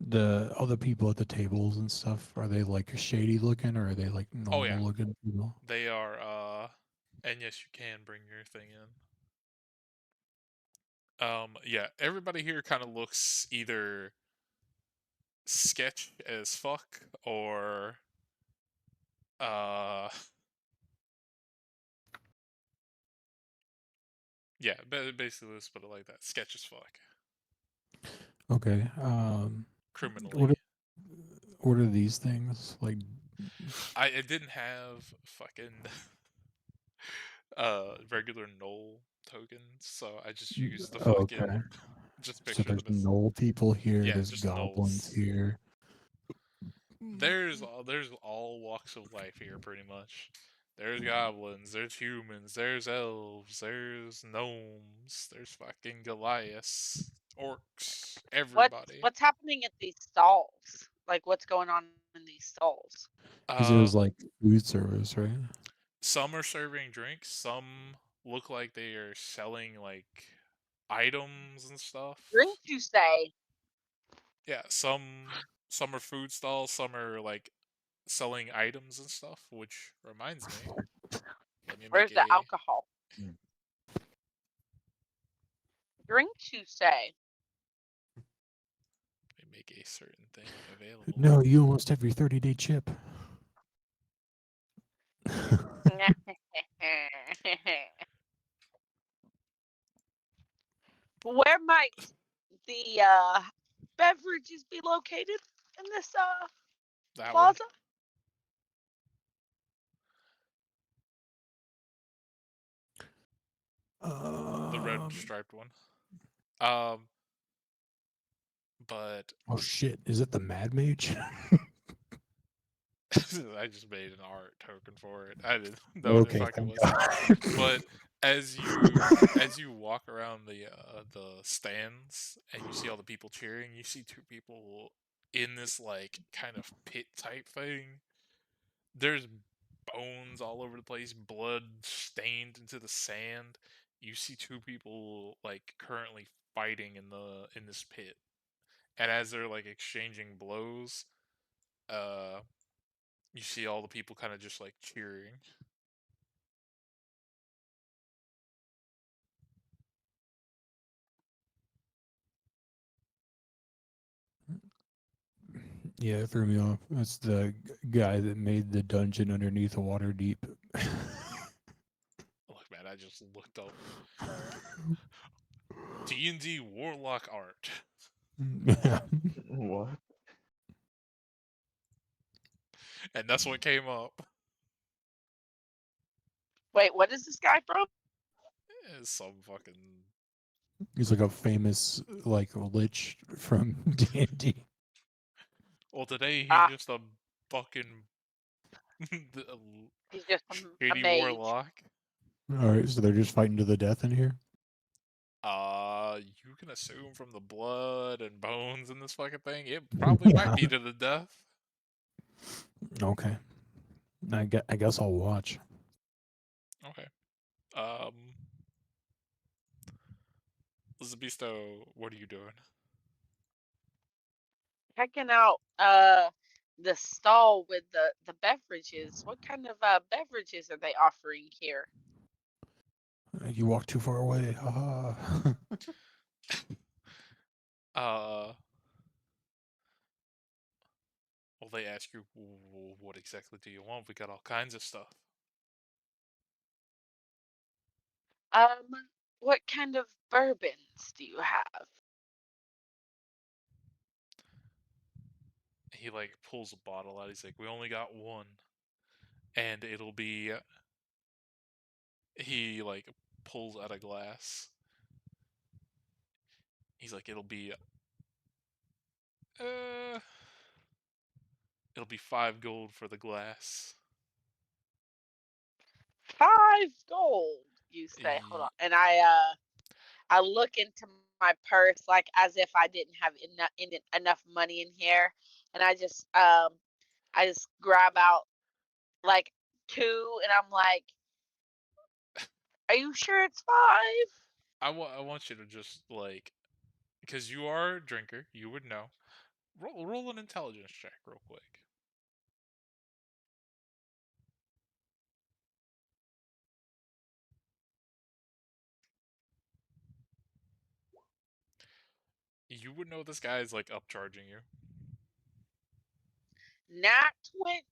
the other people at the tables and stuff, are they like shady looking or are they like oh yeah, normal looking people? they are, and yes, you can bring your thing in. Yeah, everybody here kind of looks either sketch as fuck or uh yeah, basically let's put it like that, sketch as fuck, Okay. criminally. What are these things like? I didn't have fucking regular null tokens, so I just used the Oh, fucking okay. just So picture there's them as, knoll people here. yeah, There's just goblins nulls. here. There's all walks of life here pretty much. There's goblins, there's humans, there's elves, there's gnomes, there's fucking Goliaths, orcs, everybody. What's happening at these stalls? Like, what's going on in these stalls? Because it was like food service, right? Some are serving drinks, some look like they are selling like items and stuff. Drinks, you say? Yeah, some are food stalls, some are like selling items and stuff, which reminds me. Let me Where's make the a alcohol? Drinks, you say? let me make a certain thing available. No, you almost have your 30-day chip. Where might the beverages be located in this That plaza? The red striped one. But Oh shit! Is it the Mad Mage? I just made an art token for it. I didn't know what the Okay, fuck it thank was. God. But as you walk around the stands and you see all the people cheering, you see two people in this like kind of pit type thing. There's bones all over the place, blood stained into the sand. You see two people like currently fighting in this pit. And as they're like exchanging blows, you see all the people kind of just like cheering. Yeah, it threw me off. It's the guy that made the dungeon underneath Waterdeep. Look, man, I just looked up D&D Warlock art, Yeah. What? and that's what came up. Wait, what is this guy from? It's some fucking. He's like a famous like lich from D&D. Well, today he's Ah, just a fucking he's just a shitty mage. warlock. All right, so they're just fighting to the death in here. You can assume from the blood and bones in this fucking thing, it probably might be to the death. Okay. I guess I'll watch. Okay. Zabisto, what are you doing? Checking out the stall with the beverages. What kind of beverages are they offering here? You walk too far away. Haha. Well, they ask you, what exactly do you want? We got all kinds of stuff. What kind of bourbons do you have? He, like, pulls a bottle out. He's like, we only got one. And it'll be. He, like, pulls out a glass. He's like, it'll be. It'll be 5 gold for the glass. 5 gold, you say. Hold on. And I look into my purse like as if I didn't have enough money in here, and I just grab out like 2, and I'm like, "Are you sure it's 5?" I want you to just, like, because you are a drinker, you would know. Roll an intelligence check real quick. You would know this guy's, like, upcharging you. Not 20.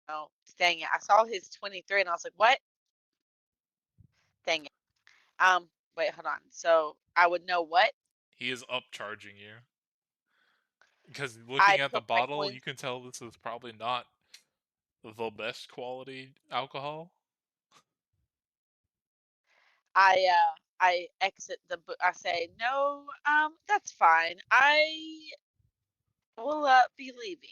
Oh, dang it! I saw his 23, and I was like, "What?" Dang it. Wait, hold on. So I would know what? He is upcharging you. Because I looking at the put my bottle, coins. you can tell this is probably not the best quality alcohol. I exit the book. I say, "No, that's fine. I will be leaving."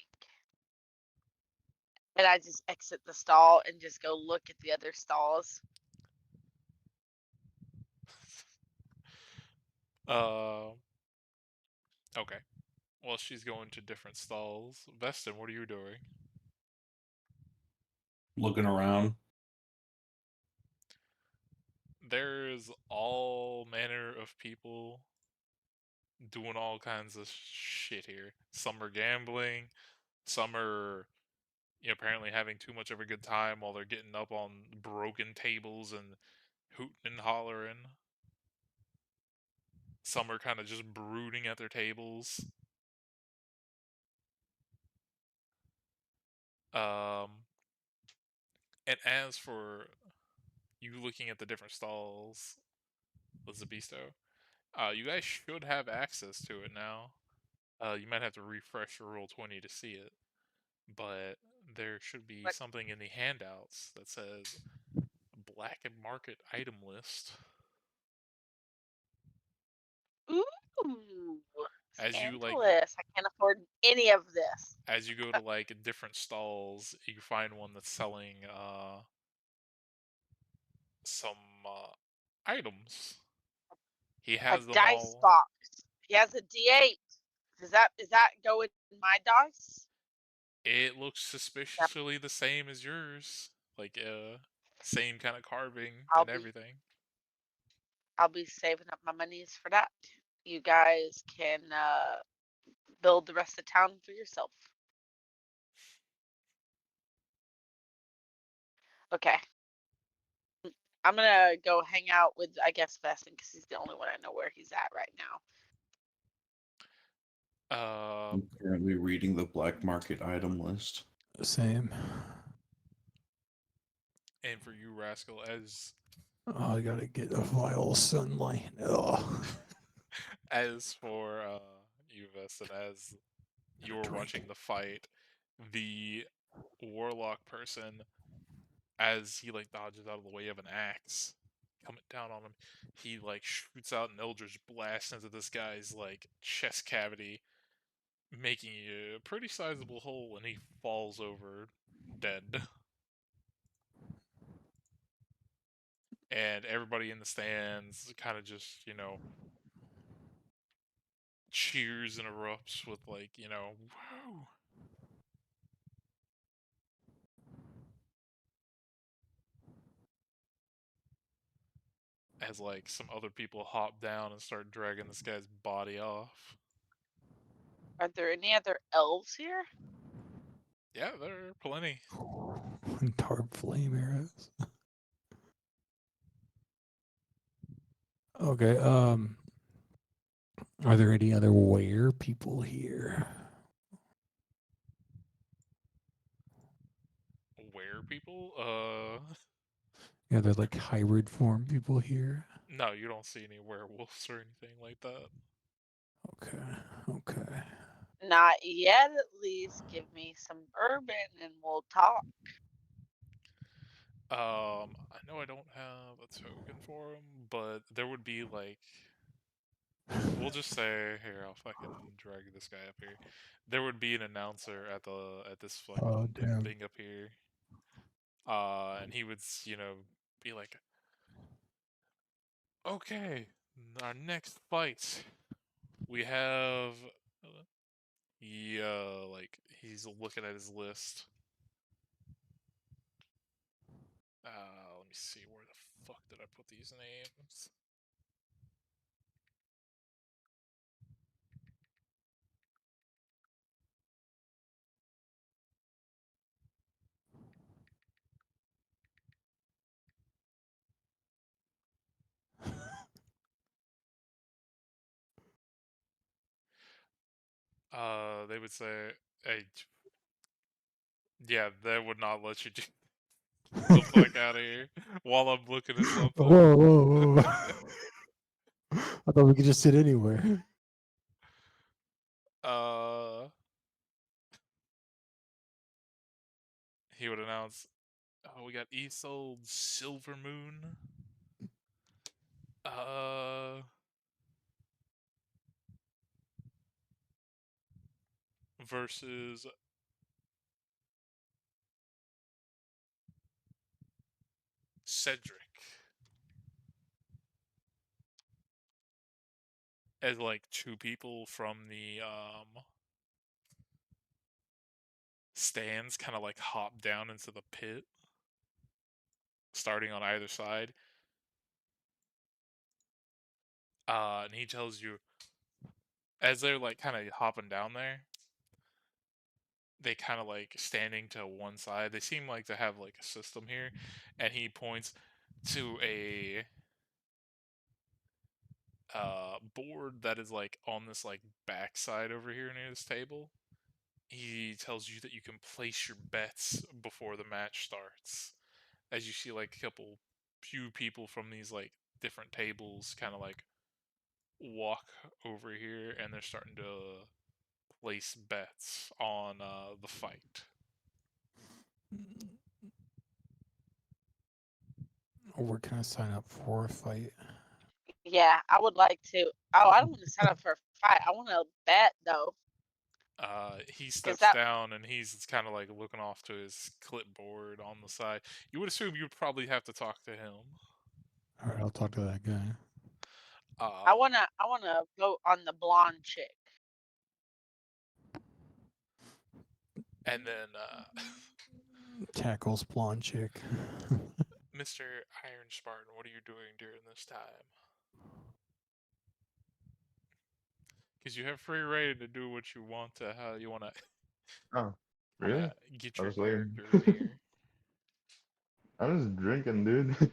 And I just exit the stall and just go look at the other stalls. Okay. Well, she's going to different stalls. Veston, what are you doing? Looking around. There's all manner of people doing all kinds of shit here. Some are gambling, some are apparently having too much of a good time while they're getting up on broken tables and hooting and hollering. Some are kind of just brooding at their tables. Um, and as for you looking at the different stalls, Lizabisto, you guys should have access to it now. You might have to refresh your Roll20 to see it, but there should be But something in the handouts that says Black and Market item list. ooh, As you like, scandalous! I can't afford any of this. as you go to like different stalls, you find one that's selling some items. He A has them dice all. box. He has a D8. Is that go in my dice? It looks Yep. suspiciously the same as yours, like same kind of carving I'll and be everything. I'll be saving up my monies for that. You guys can build the rest of town for yourself. Okay. I'm gonna go hang out with, I guess, Veston, because he's the only one I know where he's at right now. I'm currently reading the black market item list. Same. And for you, Rascal, as Oh, I gotta get a vile sunlight. Oh, as for you, Veston, as you were drink. watching the fight, the warlock person, as he like dodges out of the way of an axe coming down on him, he like shoots out an eldritch blast into this guy's like chest cavity, making a pretty sizable hole, and he falls over dead. And everybody in the stands kind of just, cheers and erupts with like, whoa. As like some other people hop down and start dragging this guy's body off. Are there any other elves here? Yeah, there are plenty. Dark flame arrows. Okay. Are there any other were people here? Where people? Yeah, they're like hybrid form people here. No, you don't see any werewolves or anything like that. Okay. Okay. Not yet, at least. Give me some bourbon and we'll talk. I know I don't have a token for him, but there would be like, we'll just say here. I'll fucking drag this guy up here. There would be an announcer at this Oh fucking damn. thing up here. And he would, be like, okay, our next fight, we have. Like he's looking at his list. Let me see, where the fuck did I put these names? They would say, hey, yeah, they would not let you do the fuck out of here while I'm looking at something. Whoa, whoa, whoa. I thought we could just sit anywhere. He would announce, oh, we got Isolde Silvermoon. Versus Cedric. As like two people from the stands kind of like hop down into the pit, starting on either side. And he tells you, as they're like kind of hopping down there, they kind of like standing to one side. They seem like to have like a system here, and he points to a board that is like on this like backside over here near this table. He tells you that you can place your bets before the match starts. As you see like a few people from these like different tables kind of like walk over here, and they're starting to place bets on the fight. Where can I sign up for a fight? Yeah, I would like to. Oh, I don't want to sign up for a fight. I want to bet though. He Is steps that down, and he's kind of like looking off to his clipboard on the side. You would assume you'd probably have to talk to him. All right, I'll talk to that guy. I wanna vote on the blonde chick. And then Tackles blonde chick. Mr. Iron Spartan, what are you doing during this time? Because you have free reign to do what you want to, how you want to Oh, kind really? of get I your was waiting. character in here. I'm just drinking, dude.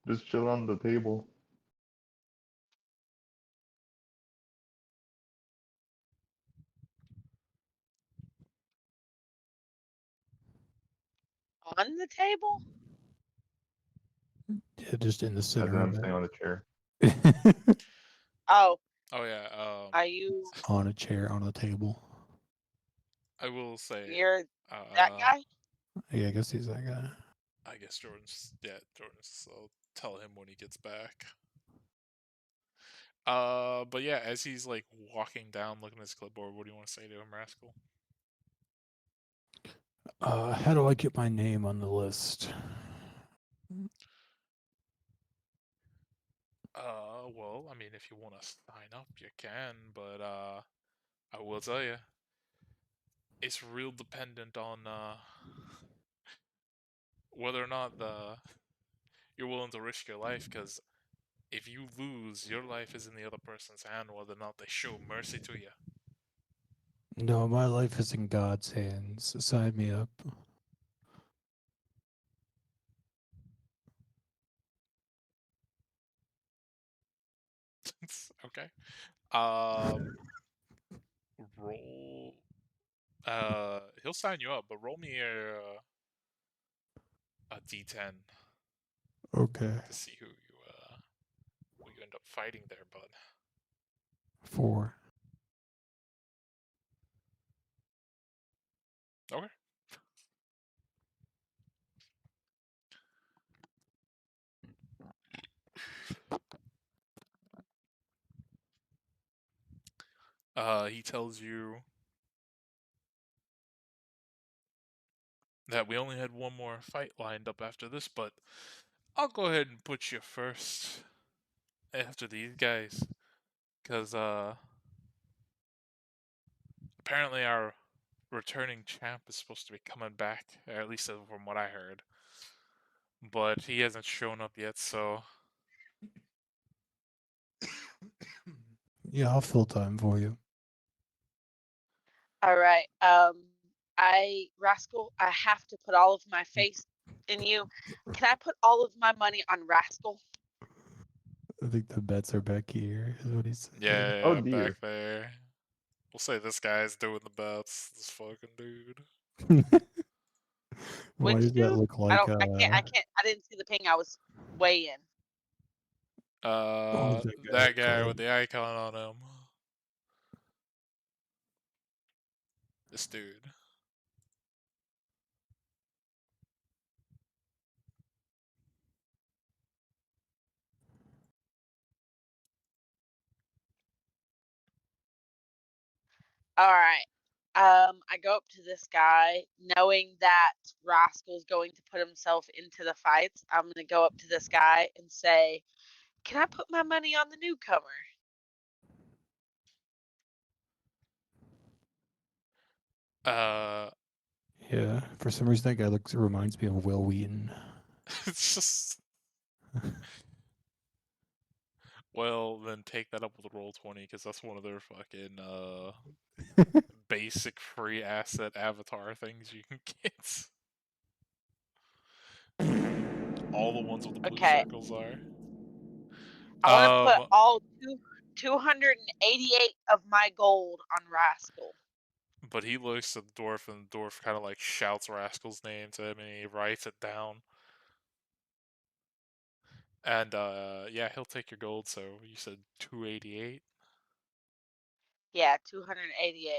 Just chill on the table. On the table? Yeah, just in the As center I'm of sitting on the chair. it. Oh, Oh yeah. are you? On a chair, on a table. I will say, You're that guy? Yeah, I guess he's that guy. I guess Jordan's. I'll tell him when he gets back. But yeah, as he's like walking down, looking at his clipboard, what do you want to say to him, Rascal? How do I get my name on the list? Well, I mean, if you want to sign up, you can, but I will tell you, it's real dependent on whether or not you're willing to risk your life, because if you lose, your life is in the other person's hand, whether or not they show mercy to you. No, my life is in God's hands. Sign me up. Okay. Roll. He'll sign you up, but roll me a d10 Okay. to see who you end up fighting there, bud. 4. Okay. He tells you that we only had one more fight lined up after this, but I'll go ahead and put you first after these guys, because apparently our returning champ is supposed to be coming back, or at least from what I heard, but he hasn't shown up yet, so Yeah, I'll fill time for you. All right. Rascal, I have to put all of my faith in you. Can I put all of my money on Rascal? I think the bets are back here, is what he said. yeah, Oh back dear. there. We'll say this guy's doing the bets. This fucking dude. Why Which does that dude? look like I can't. I didn't see the ping. I was way in. what was That that guy called? with the icon on him. This dude. All right. I go up to this guy, knowing that Rascal's going to put himself into the fights. I'm going to go up to this guy and say, "Can I put my money on the newcomer?" Yeah, for some reason that guy reminds me of Will Wheaton. It's just. Well, then take that up with Roll20, because that's one of their fucking basic free asset avatar things you can get. All the ones with the blue Okay. circles are. I want to put all 288 of my gold on Rascal. But he looks at the dwarf, and the dwarf kind of like shouts Rascal's name to him, and he writes it down. And yeah, he'll take your gold. So you said 288. Yeah, 288.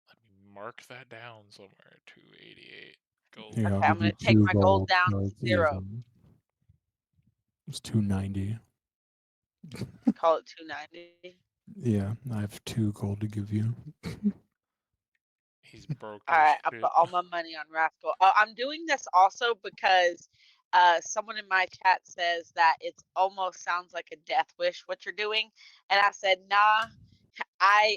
Let me mark that down somewhere. 288 gold. Here, I'll Okay, I'm give going you to take 2 my gold gold, down so to it's 0. even. It's 290. Call it 290. Yeah, I have 2 gold to give you. He's broke All as right, I shit. put all my money on Rascal. I'm doing this also because someone in my chat says that it almost sounds like a death wish what you're doing, and I said, nah. I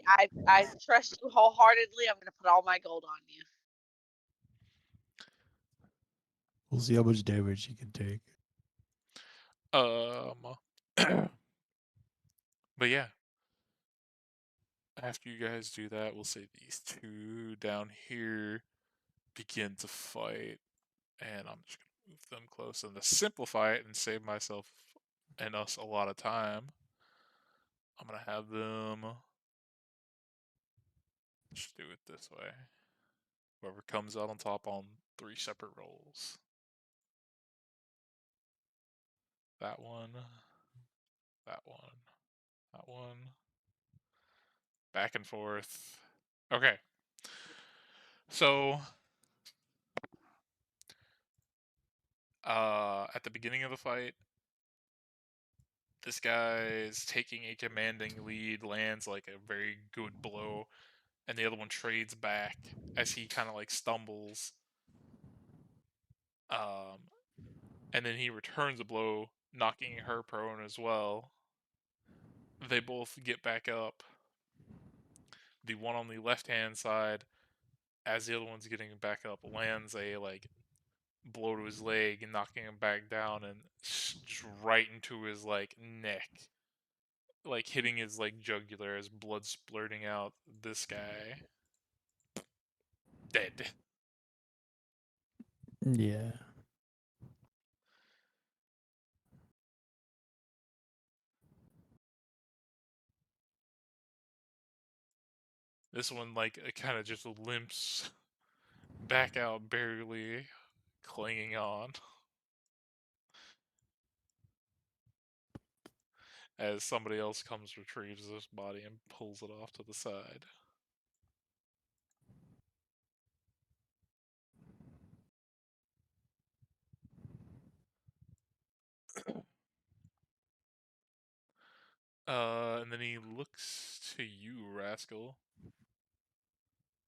trust you wholeheartedly. I'm gonna put all my gold on you. We'll see how much damage you can take. But yeah, after you guys do that, we'll say these two down here begin to fight, and I'm just gonna move them close. And to simplify it and save myself and us a lot of time, I'm gonna have them just do it this way. Whoever comes out on top on 3 separate rolls. That one. That one. That one. Back and forth. Okay. So, at the beginning of the fight, this guy's taking a commanding lead, lands like a very good blow, and the other one trades back as he kind of like stumbles. And then he returns a blow, knocking her prone as well. They both get back up. The one on the left-hand side, as the other one's getting back up, lands a like blow to his leg and knocking him back down and just right into his like neck, like hitting his like jugular as blood splurting out. This guy dead. Yeah. This one like kind of just limps back out, barely clinging on, as somebody else comes, retrieves this body and pulls it off to the side. And then he looks to you, Rascal.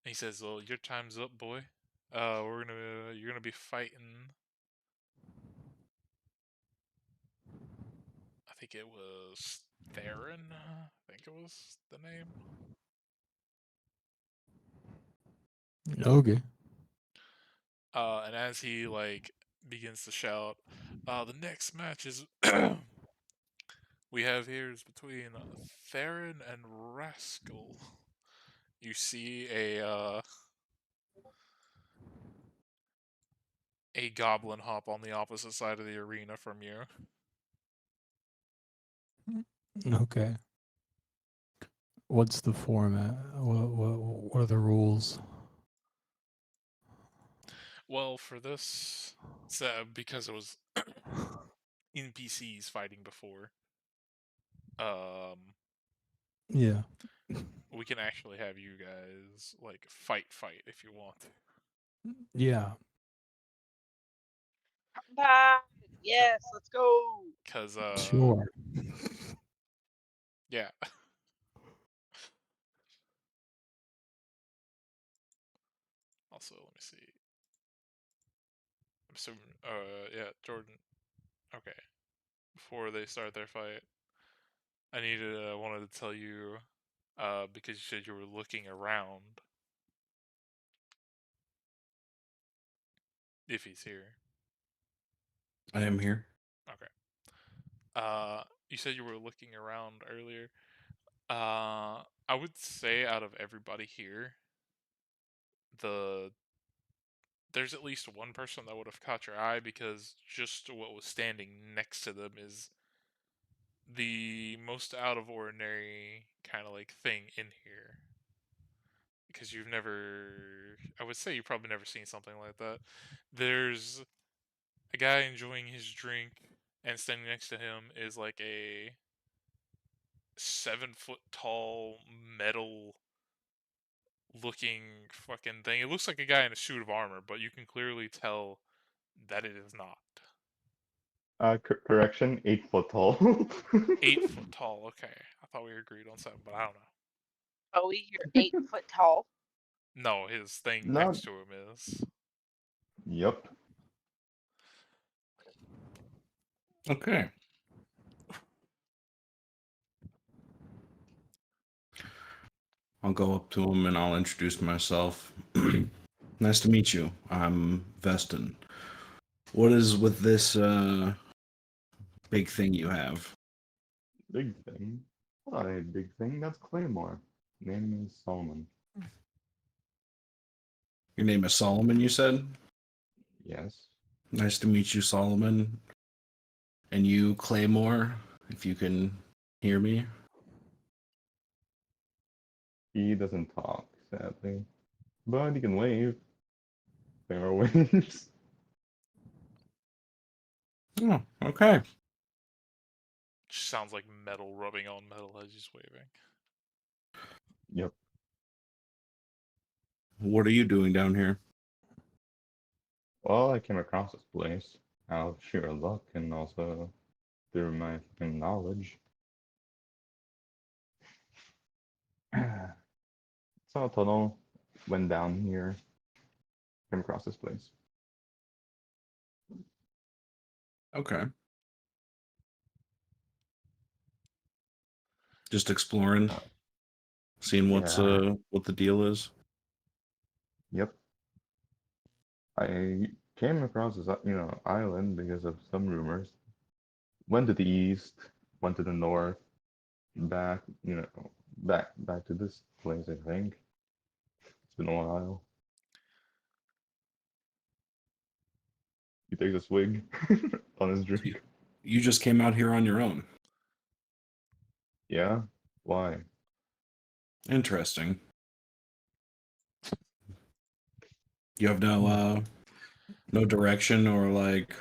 He says, "Well, your time's up, boy. You're gonna be fighting. I think it was Theron. I think it was the name." Okay. And as he like begins to shout, the next match is we have here is between Theron and Rascal. You see a goblin hop on the opposite side of the arena from you. Okay. What's the format? What are the rules? Well, for this, because it was NPCs fighting before, Yeah. we can actually have you guys like fight if you want. Yeah. Combat. Yes, let's go. Cause Sure. yeah. Also, let me see. I'm assuming, yeah, Jordan. Okay. Before they start their fight, I wanted to tell you, because you said you were looking around. If he's here. I am here. Okay. You said you were looking around earlier. I would say out of everybody here, there's at least one person that would have caught your eye because just what was standing next to them is the most out of ordinary kind of like thing in here. Because you've never, I would say you've probably never seen something like that. There's a guy enjoying his drink, and standing next to him is like a 7-foot tall metal looking fucking thing. It looks like a guy in a suit of armor, but you can clearly tell that it is not. Correction, 8 foot tall. 8 foot tall. Okay, I thought we agreed on 7, but I don't know. Oh, you're 8 foot tall. No, his thing Not. next to him is. Yep. Okay. I'll go up to him and I'll introduce myself. Nice to meet you. I'm Veston. What is with this big thing you have? Big thing. Not a big thing. That's Claymore. Name is Solomon. Your name is Solomon, you said? Yes. Nice to meet you, Solomon. And you, Claymore, if you can hear me. He doesn't talk, sadly. But he can wave. There are waves. Oh, okay. Sounds like metal rubbing on metal as he's waving. Yep. What are you doing down here? Well, I came across this place out of sheer luck and also through my fucking knowledge. Saw a tunnel, went down here, came across this place. Okay. Just exploring, seeing Yeah. what the deal is. Yep. I came across this, island because of some rumors. Went to the east, went to the north, back, back to this place, I think. It's been a while. He takes a swig on his drink. You just came out here on your own. Yeah? Why? Interesting. You have no direction or like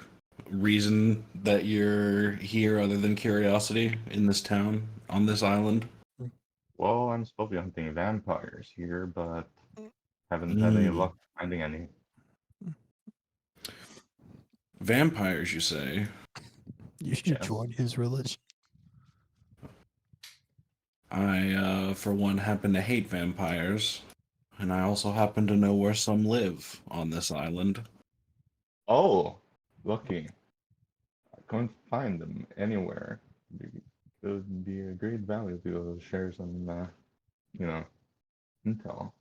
reason that you're here other than curiosity in this town on this island. Well, I'm supposed to be hunting vampires here, but haven't had any Mm. luck finding any. Vampires, you say? You should Yes. join his religion. I, for one, happen to hate vampires, and I also happen to know where some live on this island. Oh, lucky. I couldn't find them anywhere. It would be a great value to share some, intel.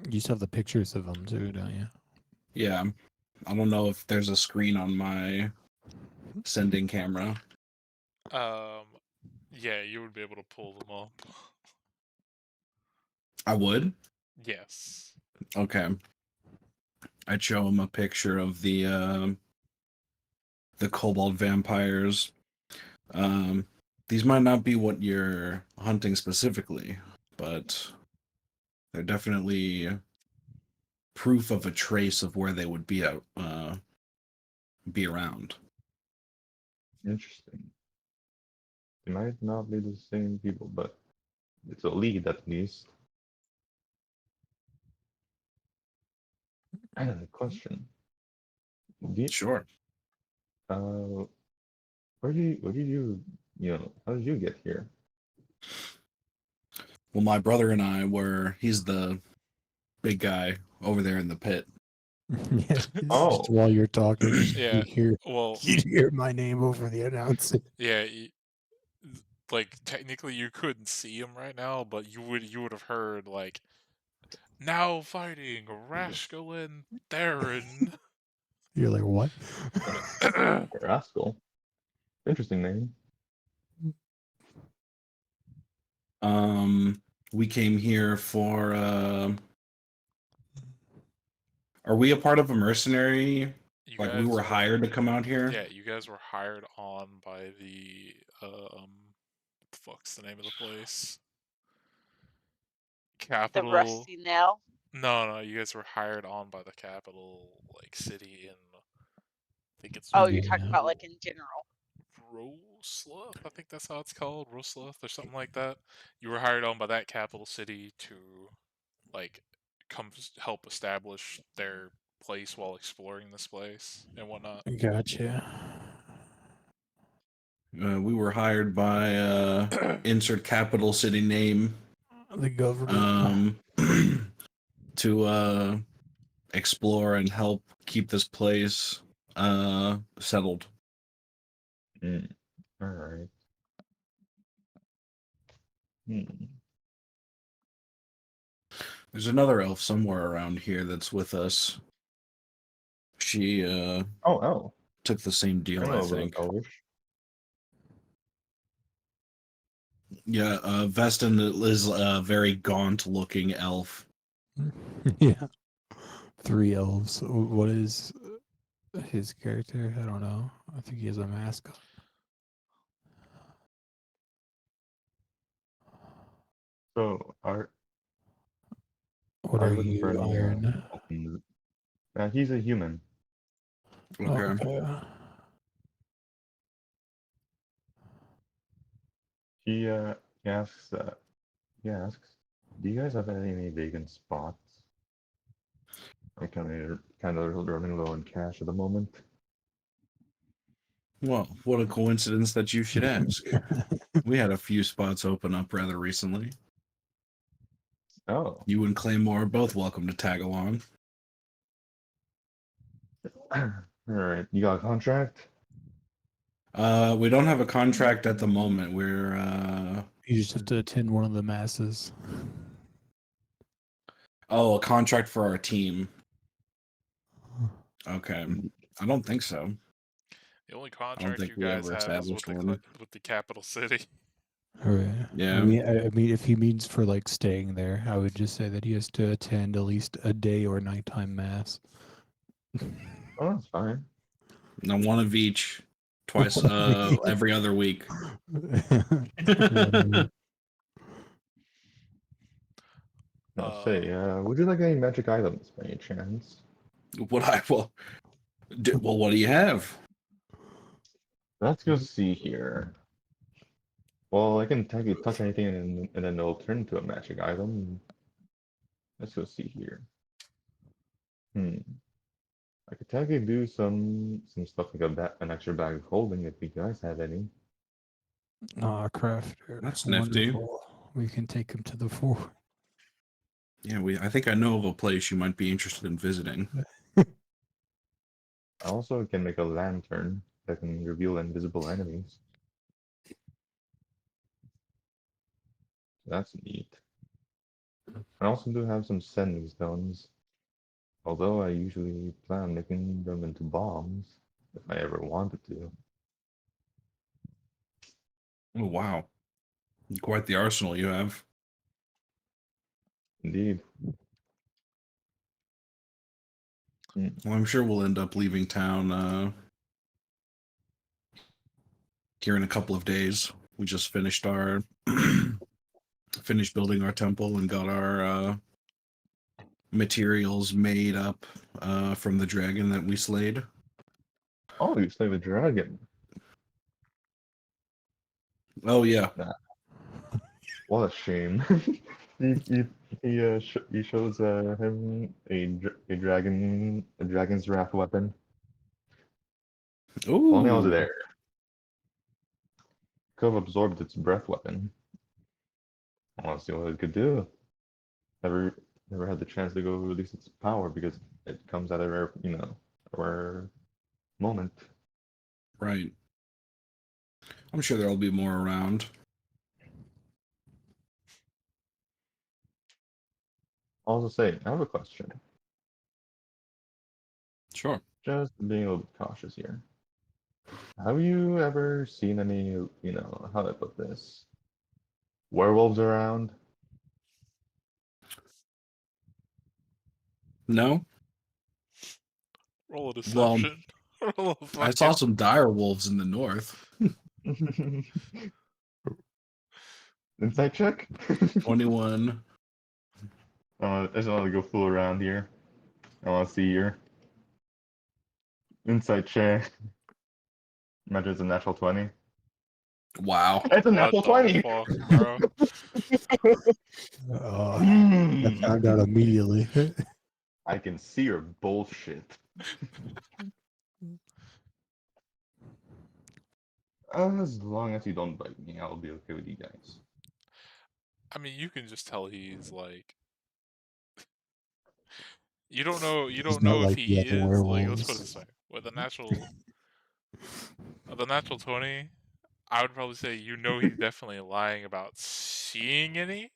You just have the pictures of them too, don't you? Yeah, I don't know if there's a screen on my sending camera. Yeah, you would be able to pull them up. I would? Yes. Okay. I'd show him a picture of the kobold vampires. These might not be what you're hunting specifically, but they're definitely proof of a trace of where they would be out, be around. Interesting. They might not be the same people, but it's a lead at least. I have a question. Sure. Uh, where did how did you get here? Well, my brother and I he's the big guy over there in the pit. Yeah. Oh. Just while you're talking, Yeah. you Well, hear my name over the announcing. yeah. Like technically, you couldn't see him right now, but you would have heard like now fighting Rascal and Theron. You're like, what? Rascal. Interesting name. We came here for are we a part of a mercenary? You Like we guys were hired to come out here? Yeah, you guys were hired on by what the fuck's the name of the place? The Capital. Rusty Nail. No, you guys were hired on by the capital, like city in. I think it's Oh, you're talking about Yeah. like in general. Roslath. I think that's how it's called, Roslath or something like that. You were hired on by that capital city to, like, come help establish their place while exploring this place and whatnot. Gotcha. We were hired by insert capital city name The government. to explore and help keep this place settled. All right. Hmm. There's another elf somewhere around here that's with us. She Oh, took the same I deal, know I a little think. Elvish. Yeah, Vestin is a very gaunt-looking elf. Yeah. 3 elves. What is his character? I don't know. I think he has a mask on. So, are What I are look for you, any Iron? open. He's a human. Okay. Okay. He he asks he asks, do you guys have any vacant spots? I'm kind of running low on cash at the moment. Well, what a coincidence that you should ask. We had a few spots open up rather recently. Oh. You and Claymore are both welcome to tag along. All right. You got a contract? We don't have a contract at the moment. We're You just have to attend one of the masses. a contract for our team. Okay. I don't think so. The only I don't contract think you we guys ever have is established one. with the capital city. Right. Yeah. I mean, if he means for like staying there, I would just say that he has to attend at least a day or nighttime mass. Oh, that's fine. No, one of each, twice, every other week. I'll say, would you like any magic items by any chance? What I will. Well, what do you have? Let's go see here. Well, I can tag you touch anything and then it'll turn into a magic item. Let's go see here. I could tag you do some stuff like an extra bag of holding if you guys have any. Ah, crafter. That's nifty. Wonderful. We can take him to the fort. Yeah, I think I know of a place you might be interested in visiting. I also can make a lantern that can reveal invisible enemies. That's neat. I also do have some sending stones, although I usually plan on making them into bombs if I ever wanted to. Oh, wow. Quite the arsenal you have. Indeed. Well, I'm sure we'll end up leaving town here in a couple of days. We just finished our finished building our temple and got our materials made up from the dragon that we slayed. Oh, you slay the dragon. Oh yeah. What a shame. he he he shows him a dragon's wrath weapon. If only I was Ooh. there. Could have absorbed its breath weapon. I want to see what it could do. Never never had the chance to go release its power because it comes at a rare a rare moment. Right. I'm sure there'll be more around. I'll also say, I have a question. Sure. Just being a little bit cautious here. Have you ever seen any, how do I put this? Werewolves around? No? Roll a Well, deception. Roll a I saw fucking. some dire wolves in the north. Insight check? 21. I just want to go fool around here. I want to see your insight check. Imagine it's a natural 20. Wow. It's a What natural the 20! fuck, bro? I found out immediately. I can see your bullshit. As long as you don't bite me, I'll be okay with you guys. I mean, you can just tell he's like. You don't know. You He's don't not know if like the he other is like. Let's put it this werewolves. way: with the natural 20, I would probably say he's definitely lying about seeing any,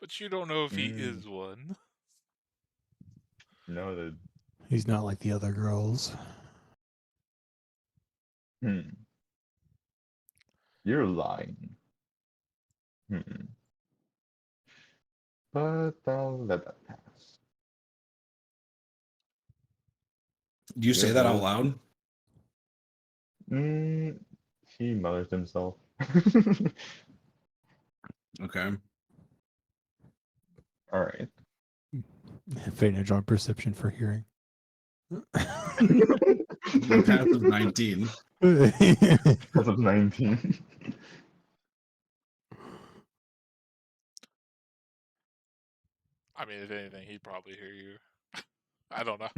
but you don't know if he Mm, is one. noted. He's not like the other girls. You're lying. But I'll let that pass. Do you say You're that out both. loud? He mothers himself. Okay. All right. Advantage on perception for hearing. Passive 19. Because of 19. I mean, if anything, he'd probably hear you. I don't know.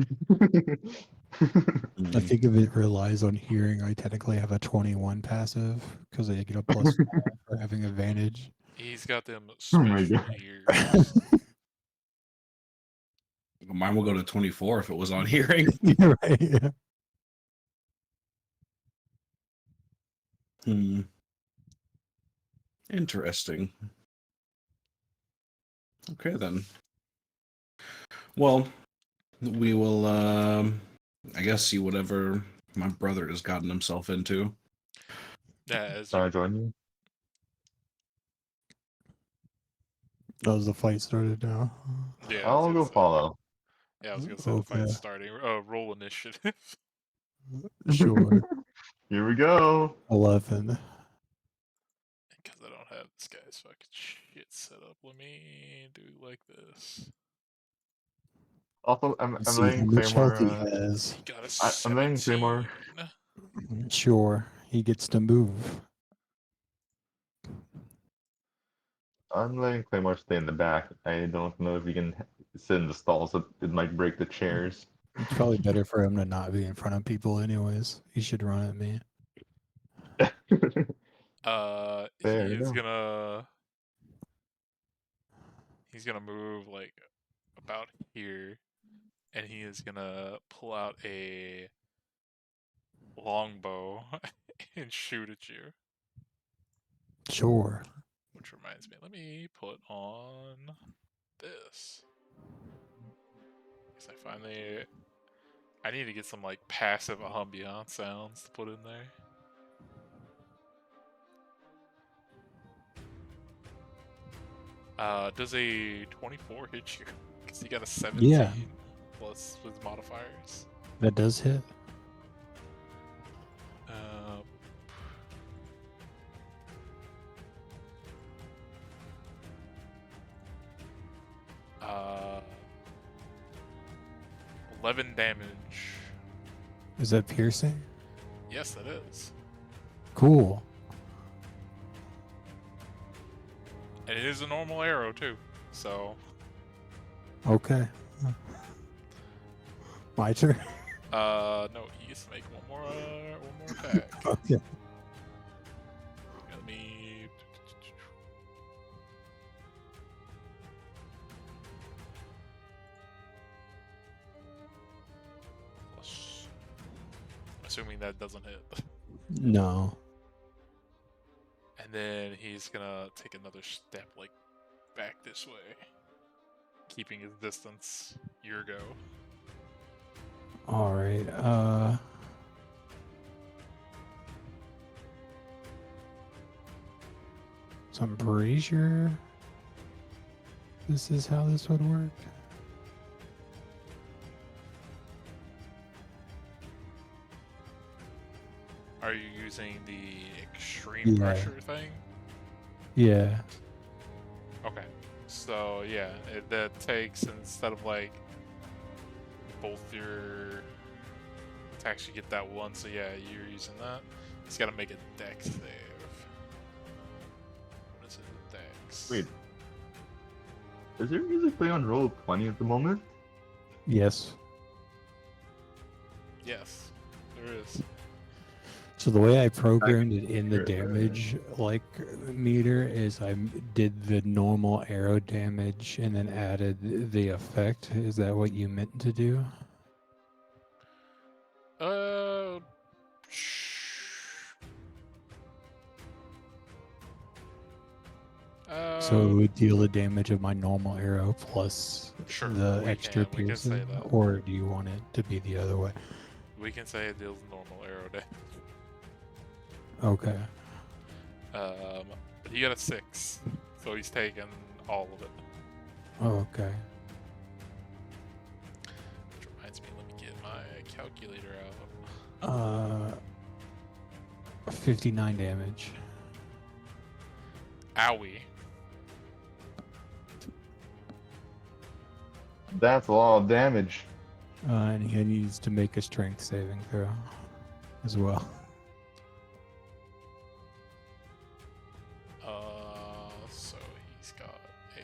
I think if it relies on hearing, I technically have a 21 passive because I get a plus 4 for having advantage. He's got them Oh my special God. ears. Mine will go to 24 if it was on hearing. You're right. Yeah. Interesting. Okay, then. Well, we will, I guess, see whatever my brother has gotten himself into. Yeah, as Can you, I join you? Does the fight started now? yeah, I was I'll gonna go say. follow. Yeah, I was gonna say the Okay. fight's starting. Roll initiative. Sure. Here we go. 11. Because I don't have this guy's fucking shit set up. Let me do like this. Also, Let's I'm see how letting much health Claymore. he has. He got a I'm letting 17. Claymore. Sure. He gets to move. I'm letting Claymore stay in the back. I don't know if he can sit in the stalls. So it might break the chairs. It's probably better for him to not be in front of people anyways. He should run at me. There He you is go. gonna. He's gonna move like about here, and he is gonna pull out a longbow and shoot at you. Sure. Which reminds me, let me put on this. Because I need to get some like passive ambiance sounds to put in there. Does a 24 hit you? Because he got a 17 Yeah. plus his modifiers. That does hit. Uh, 11 damage. Is that piercing? Yes, that is. Cool. And it is a normal arrow too. So. Okay. My turn. No, he gets to make one more attack. Okay. Let me. Plus. Assuming that doesn't hit. No. And then he's gonna take another step, like, back this way. Keeping his distance. Your go. Alright, so I'm pretty sure this is how this would work. Are you using the extreme pressure thing? Yeah. Okay. So, yeah, that takes, instead of, like, both your attacks, you get that one. So, yeah, you're using that. He's got to make a dex save. What is it, dex? Wait. Is there music playing on roll 20 at the moment? Yes. Yes, there is. So the way I programmed it in the Right. damage meter is I did the normal arrow damage and then added the effect. Is that what you meant to do? So it would deal the damage of my normal arrow plus Sure, the we extra can say piercing, that. or do you want it to be the other way? We can say it deals normal arrow damage. Okay. But he got a 6, so he's taken all of it. Oh, okay. Which reminds me, let me get my calculator out. 59 damage. Owie. That's a lot of damage. And he needs to make a strength saving throw as well. So he's got a.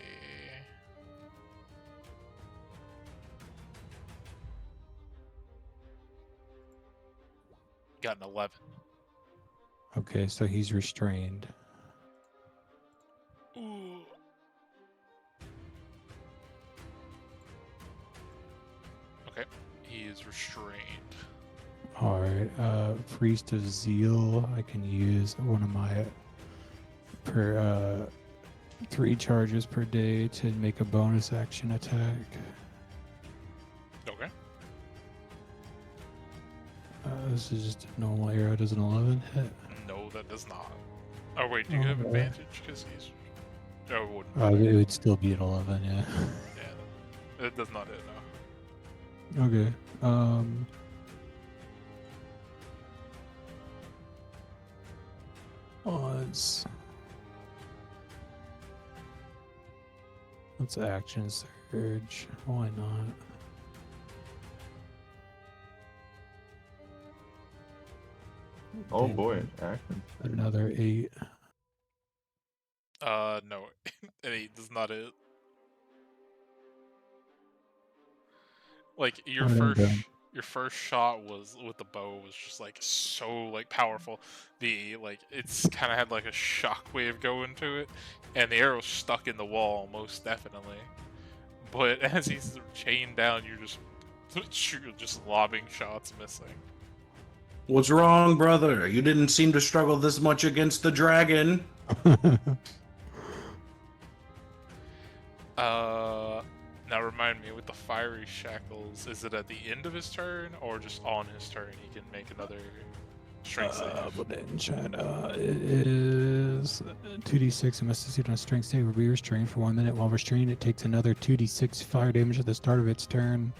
Got an 11. Okay, so he's restrained. Ooh. Okay, he is restrained. All right, Priest of Zeal. I can use one of my per 3 charges per day to make a bonus action attack. Okay. This is just a normal arrow. Does an 11 hit? No, that does not. Oh wait, do you have Okay. advantage? Because he's. Oh, it wouldn't. It would still be an 11, yeah. Yeah, it does not hit now. Okay. Let's action surge. Why not? Oh Then boy, action. Another 8. No, an 8 does not hit. Like your Alright, I'm done. first shot was with the bow was just like so like powerful. It's kind of had like a shockwave going to it, and the arrow stuck in the wall most definitely. But as he's chained down, you're just lobbing shots missing. What's wrong, brother? You didn't seem to struggle this much against the dragon. Now remind me, with the fiery shackles, is it at the end of his turn or just on his turn he can make another strength save? But in chat, it is 2d6 and must succeed on a strength save or be restrained for 1 minute. While restrained, it takes another 2d6 fire damage at the start of its turn,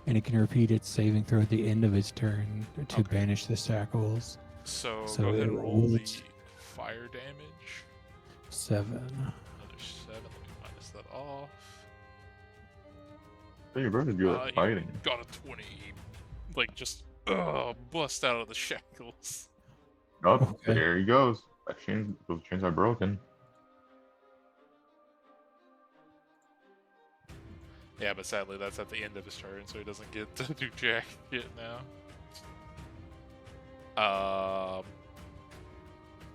and it can repeat its saving throw at the end of its turn to Okay. banish the shackles. So So go ahead it and roll the rolls- fire damage. 7. Another 7. Let me minus that off. So your brother's good He at fighting. got a 20. Like just bust out of the shackles. Oh, Okay. there he goes. Those chains are broken. Yeah, but sadly that's at the end of his turn, so he doesn't get to do jack shit now.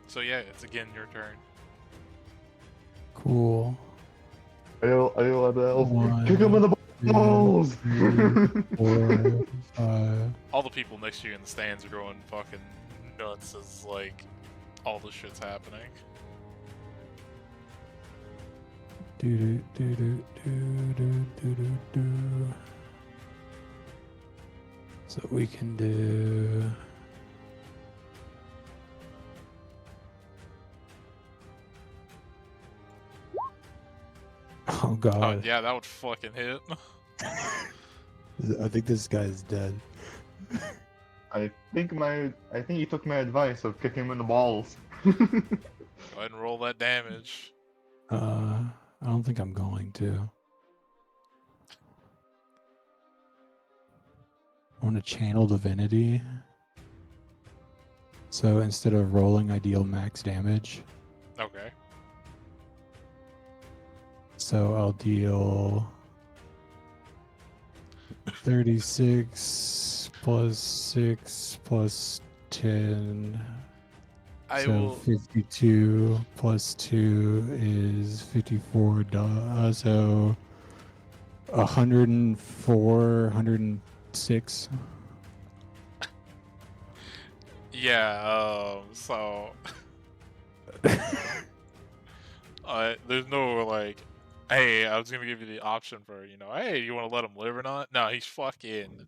So yeah, it's again your turn. Cool. Ayo, Adele. One, Kick him in the two, balls! 3, 4, 5. All the people next to you in the stands are going fucking nuts as like all the shit's happening. Do do do do do do do do do. So we can do. Oh god. Yeah, that would fucking hit. I think this guy's dead. I think he took my advice of kicking him in the balls. Go ahead and roll that damage. I don't think I'm going to. I want to channel divinity. So instead of rolling, I deal max damage. Okay. So I'll deal 36 plus 6 plus 10. I So will. 52 plus 2 is 54. So 104, 106. Yeah. So. There's no like. Hey, I was gonna give you the option for hey, you want to let him live or not? No, he's fucking.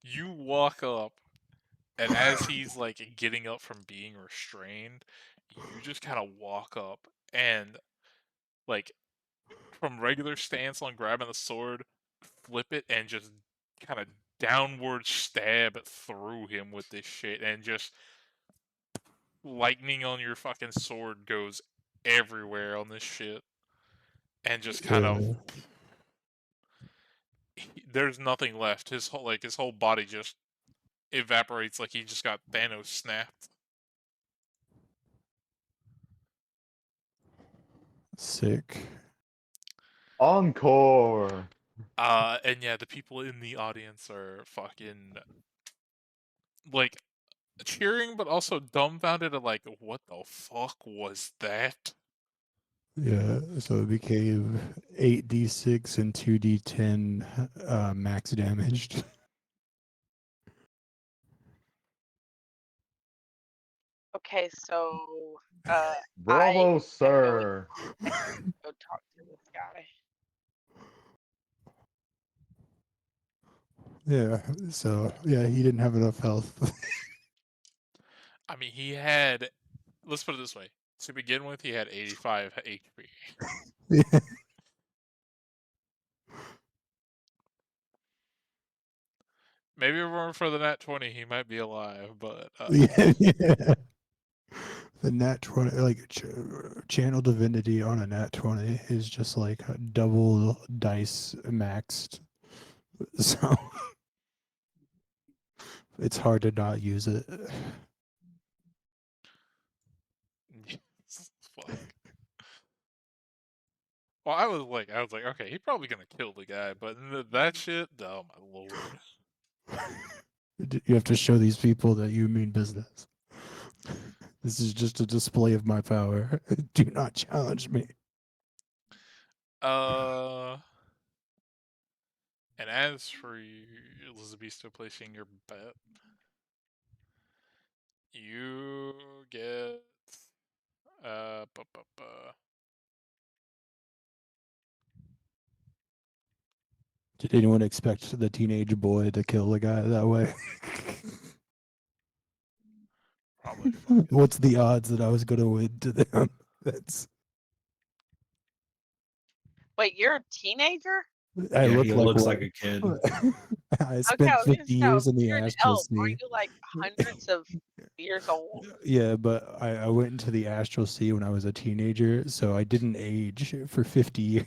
You walk up, and as he's like getting up from being restrained, you just kind of walk up and like from regular stance on grabbing the sword, flip it and just kind of downward stab through him with this shit, and just lightning on your fucking sword goes everywhere on this shit, and just kind of there's nothing left. His whole body just evaporates like he just got Thanos snapped. Sick. Encore. And yeah, the people in the audience are fucking like cheering, but also dumbfounded at like, what the fuck was that? Yeah, so it became 8d6 and 2d10 max damaged. Okay, so Bravo, I sir. go talk to this guy. Yeah, so yeah, he didn't have enough health. I mean, he had. Let's put it this way. To begin with, he had 85 HP. Yeah. Maybe if it weren't for the nat 20, he might be alive, but Yeah. The nat 20, like channel divinity on a nat 20 is just like a double dice maxed. So it's hard to not use it. fuck. Well, I was like, okay, he's probably gonna kill the guy, but that shit, oh my lord. You have to show these people that you mean business. This is just a display of my power. Do not challenge me. And as for you, Elizabeth, still placing your bet, you get uh, bu- bu- bu- Did anyone expect the teenage boy to kill the guy that way? probably fucking. What's the odds that I was going to win to them? That's Wait, you're a teenager? I Yeah, look he like looks one. like a kid. I Okay, spent I was gonna 50 say, years in the you're an astral elf. Aren't sea. you like hundreds of years old? Yeah, but I went into the astral sea when I was a teenager, so I didn't age for 50 years.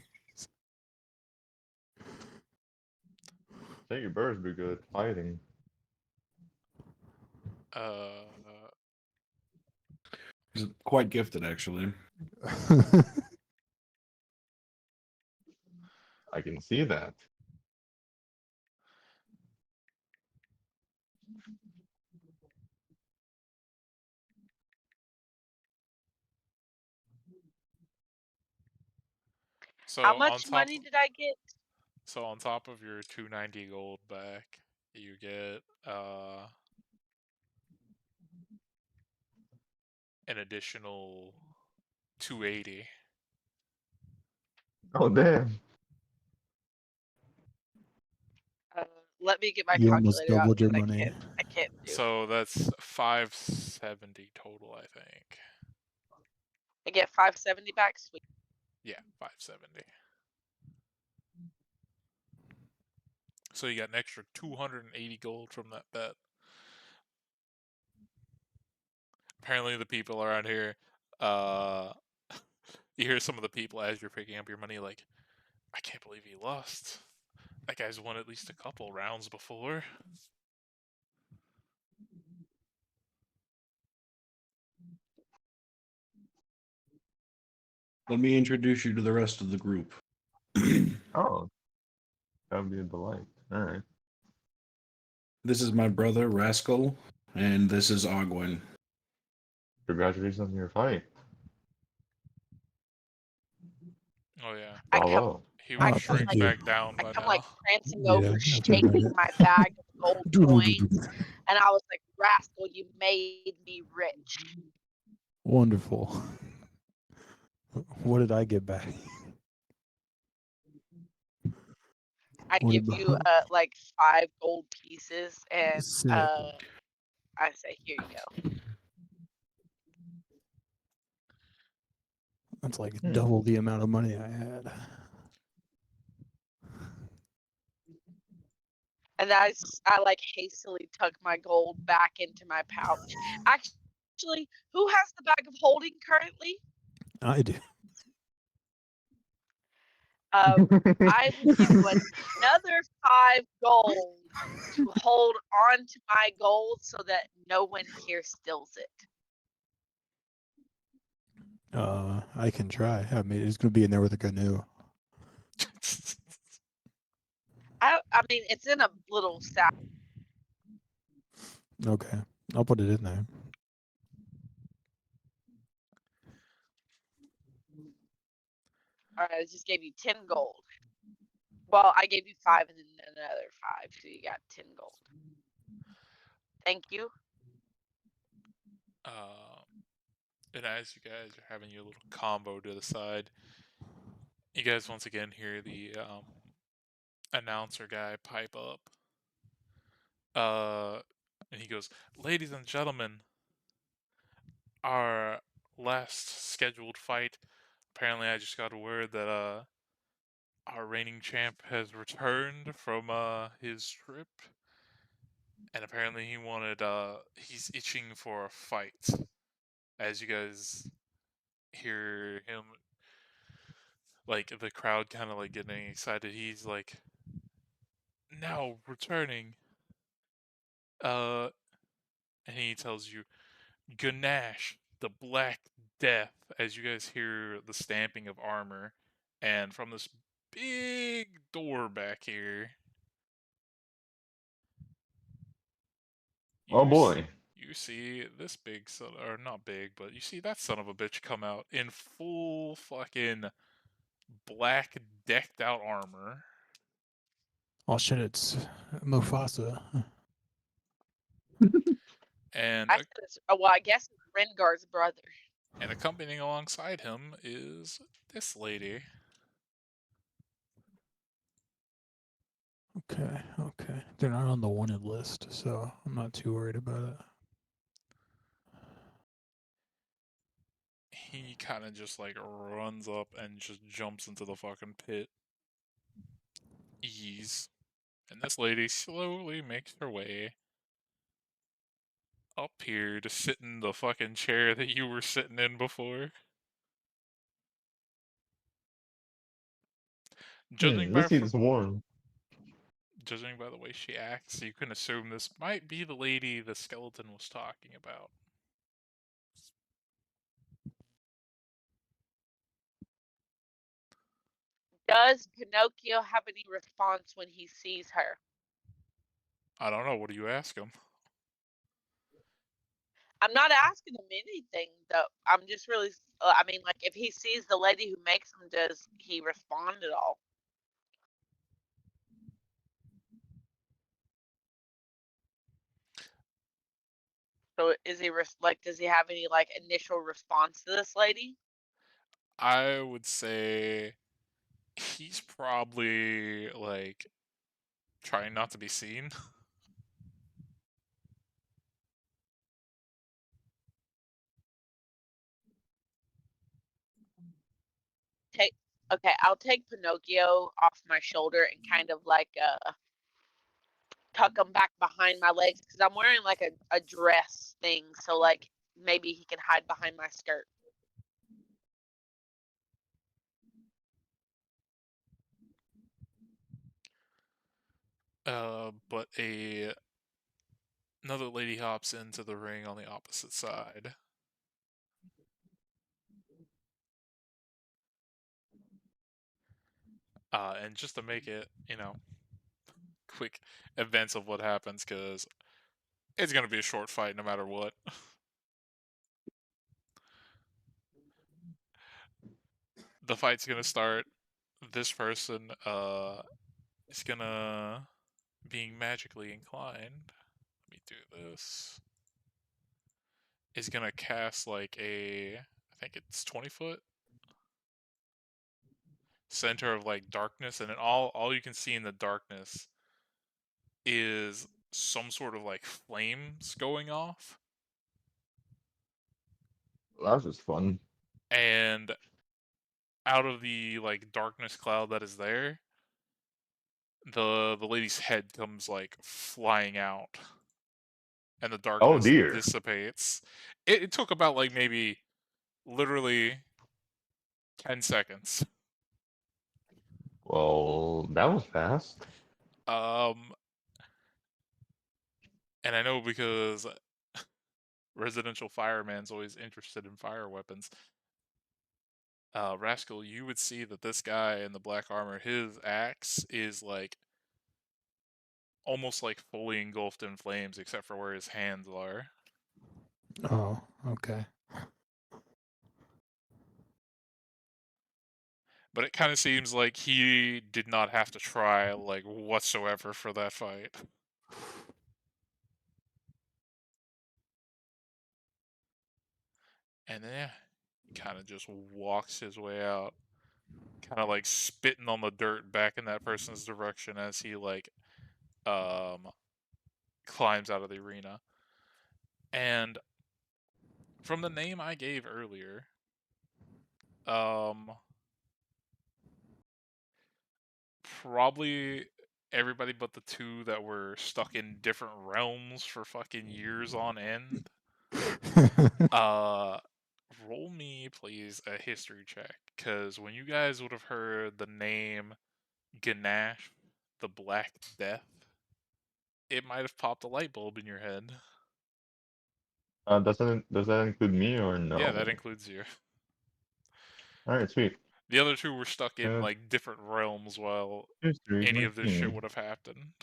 Say your birds be good fighting. He's quite gifted, actually. I can see that. So How on much top, money did I get? so on top of your 290 gold back, you get an additional 280. Oh damn. Let me get my You almost calculator out doubled your because money. I can't do. So that's 570 total, I think. I get 570 back. Sweet. Yeah, 570. So you got an extra 280 gold from that bet. Apparently, the people around here, you hear some of the people as you're picking up your money, like, I can't believe he lost. That guy's won at least a couple rounds before. Let me introduce you to the rest of the group. Oh, that would be a delight. All right. This is my brother, Rascal, and this is Ogwin. Congratulations on your fight. Oh yeah, I come, Bravo. he I would Oh, come shrink thank like you. back down I by come now. like prancing Yeah, over, after a minute. shaking my bag of gold coins, and I was like, "Rascal, you made me rich." Wonderful. What did I get back? I What give about you like 5 gold pieces, and sick? I say, "Here you go." That's like Hmm. double the amount of money I had. And I like hastily tuck my gold back into my pouch. Actually, who has the bag of holding currently? I do. I will give you another 5 gold to hold on to my gold so that no one here steals it. I can try. I mean, it's gonna be in there with a canoe. I mean, it's in a little sack. Okay, I'll put it in there. All right, I just gave you 10 gold. Well, I gave you 5 and then another 5, so you got 10 gold. Thank you. And as you guys are having your little combo to the side, you guys once again hear the announcer guy pipe up. And he goes, "Ladies and gentlemen, our last scheduled fight. Apparently, I just got a word that our reigning champ has returned from his trip, and apparently he's itching for a fight." As you guys hear him, like the crowd kind of like getting excited, he's like, "Now returning." Uh, and he tells you, "Ganesh, the Black Death," as you guys hear the stamping of armor, and from this big door back here, Oh boy. you see this big son, or not big, but you see that son of a bitch come out in full fucking black decked out armor. Oh shit! It's Mufasa. And I said it's, well, I guess it's Rengar's brother. and accompanying alongside him is this lady. Okay, okay. They're not on the wanted list, so I'm not too worried about it. He kind of just like runs up and just jumps into the fucking pit. Ease. And this lady slowly makes her way up here to sit in the fucking chair that you were sitting in before. Judging by This seat is warm. judging by the way she acts, you can assume this might be the lady the skeleton was talking about. Does Pinocchio have any response when he sees her? I don't know. What do you ask him? I'm not asking him anything, though. I'm just really, I mean, like, if he sees the lady who makes him, does he respond at all? So is he like, does he have any like initial response to this lady? I would say he's probably like trying not to be seen. Okay, I'll take Pinocchio off my shoulder and kind of like tuck him back behind my legs because I'm wearing like a dress thing, so like maybe he can hide behind my skirt. But another lady hops into the ring on the opposite side. And just to make it, quick events of what happens, because it's gonna be a short fight no matter what. The fight's gonna start. This person is gonna being magically inclined. Let me do this. Is gonna cast like I think it's 20 foot center of like darkness, and then all you can see in the darkness is some sort of like flames going off, That's just fun. and out of the like darkness cloud that is there, the lady's head comes like flying out, and the Oh darkness dear. dissipates. It took about like maybe literally 10 seconds. Well, that was fast. Um, and I know because residential fireman's always interested in fire weapons. Rascal, you would see that this guy in the black armor, his axe is like almost like fully engulfed in flames, except for where his hands are. Oh, okay. But it kind of seems like he did not have to try like whatsoever for that fight. And then yeah, he kind of just walks his way out, kind of like spitting on the dirt back in that person's direction as he like um climbs out of the arena. And from the name I gave earlier, um probably everybody but the two that were stuck in different realms for fucking years on end. Uh roll me please a history check, cuz when you guys would have heard the name Ganache, the Black Death, it might have popped a light bulb in your head. Does that include me or Yeah, no? that includes you. All right, sweet. The other two were stuck in Uh, like different realms while history any of with this shit me. would have happened.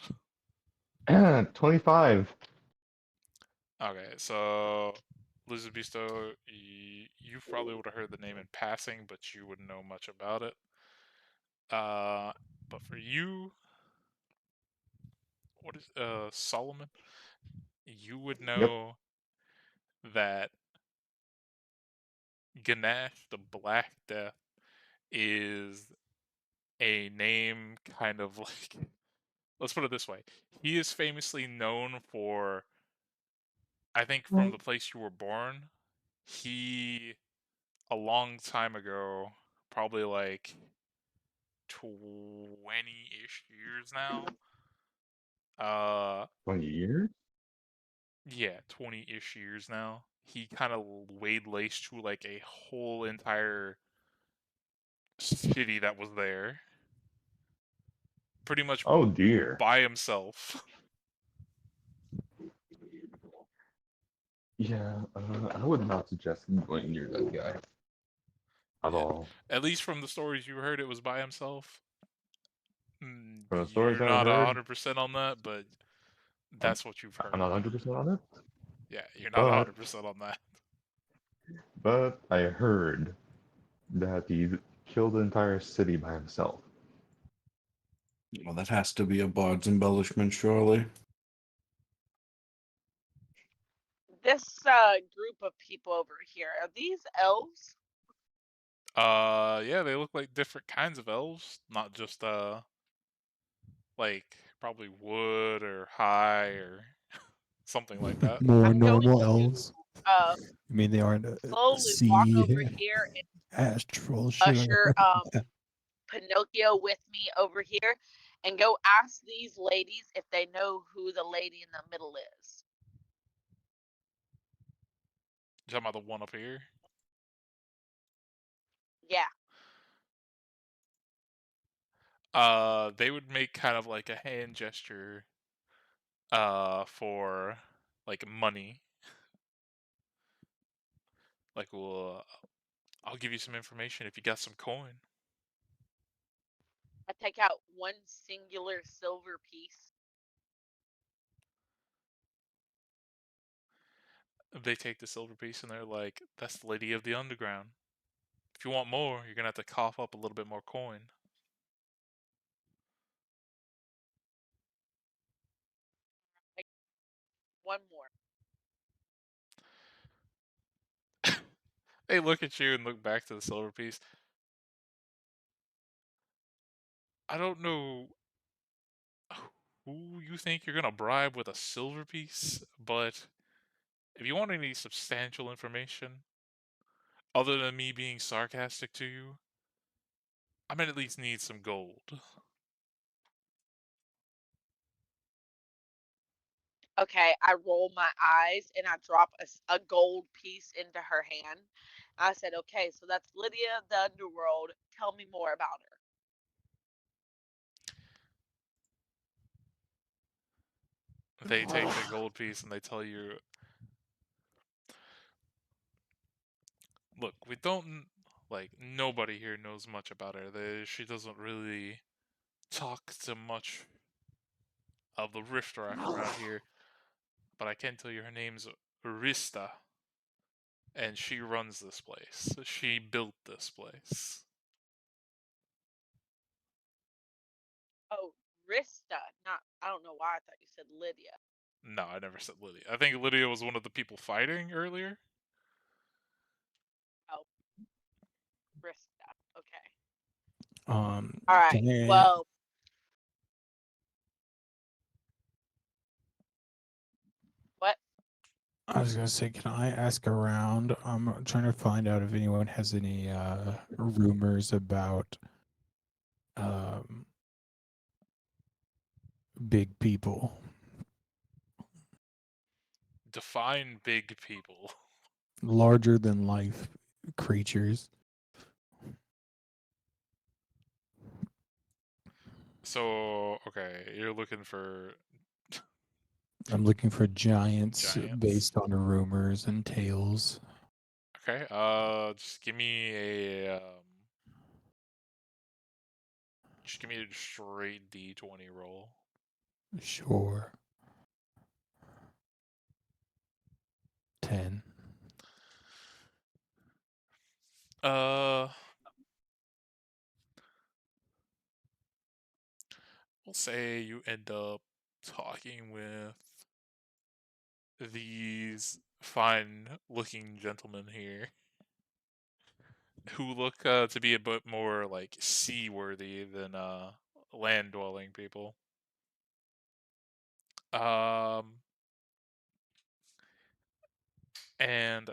25. Okay, so Lizard Beasto, you probably would have heard the name in passing, but you wouldn't know much about it. But for you, what is Solomon? You would Yep. know that Ganesh, the Black Death, is a name kind of like, let's put it this way. He is famously known for, I think, from the place you were born. He, a long time ago, probably like 20-ish years now. 20 years? Yeah, 20-ish years now. He kind of laid waste to like a whole entire city that was there, pretty much Oh dear. by himself. Yeah, I would not suggest going near that guy at Yeah, all. at least from the stories you heard, it was by himself. From the stories You're I've not heard, 100% on that, but I'm, that's what you've I'm not heard. 100% on it, Yeah, you're not but 100% on that. I heard that he killed the entire city by himself. Well, that has to be a bard's embellishment, surely. This group of people over here, are these elves? Yeah, they look like different kinds of elves, not just like probably wood or high or something like that. More I'm going normal to elves. uh I mean, they aren't slowly walk over sea here and astral usher shit. Pinocchio with me over here and go ask these ladies if they know who the lady in the middle is. You talking about the one up here? Yeah. They would make kind of like a hand gesture for like money. Like, well, I'll give you some information if you got some coin. I take out one singular silver piece. They take the silver piece and they're like, "That's the lady of the underground. If you want more, you're gonna have to cough up a little bit more coin." One more. They look at you and look back to the silver piece. I don't know who you think you're gonna bribe with a silver piece, but if you want any substantial information, other than me being sarcastic to you, I'm gonna at least need some gold. Okay, I roll my eyes and I drop a gold piece into her hand. I said, okay, so that's Lydia the Underworld. Tell me more about her. They take the gold piece and they tell you, look, we don't like nobody here knows much about her. She doesn't really talk to much of the riffraff around here, but I can tell you her name's Rista, and she runs this place. She built this place. Oh, Rista. Not. I don't know why I thought you said Lydia. No, I never said Lydia. I think Lydia was one of the people fighting earlier. Oh, Rista. Okay. Um, All right. can I, Well, what? I was gonna say, can I ask around? I'm trying to find out if anyone has any rumors about um big people, Define big people. larger than life creatures. So, okay, you're looking for I'm looking for giants giants. based on rumors and tales. Okay, just give me a straight D20 roll. Sure. 10. Uh, we'll say you end up talking with these fine-looking gentlemen here who look to be a bit more like seaworthy than land-dwelling people. Um, and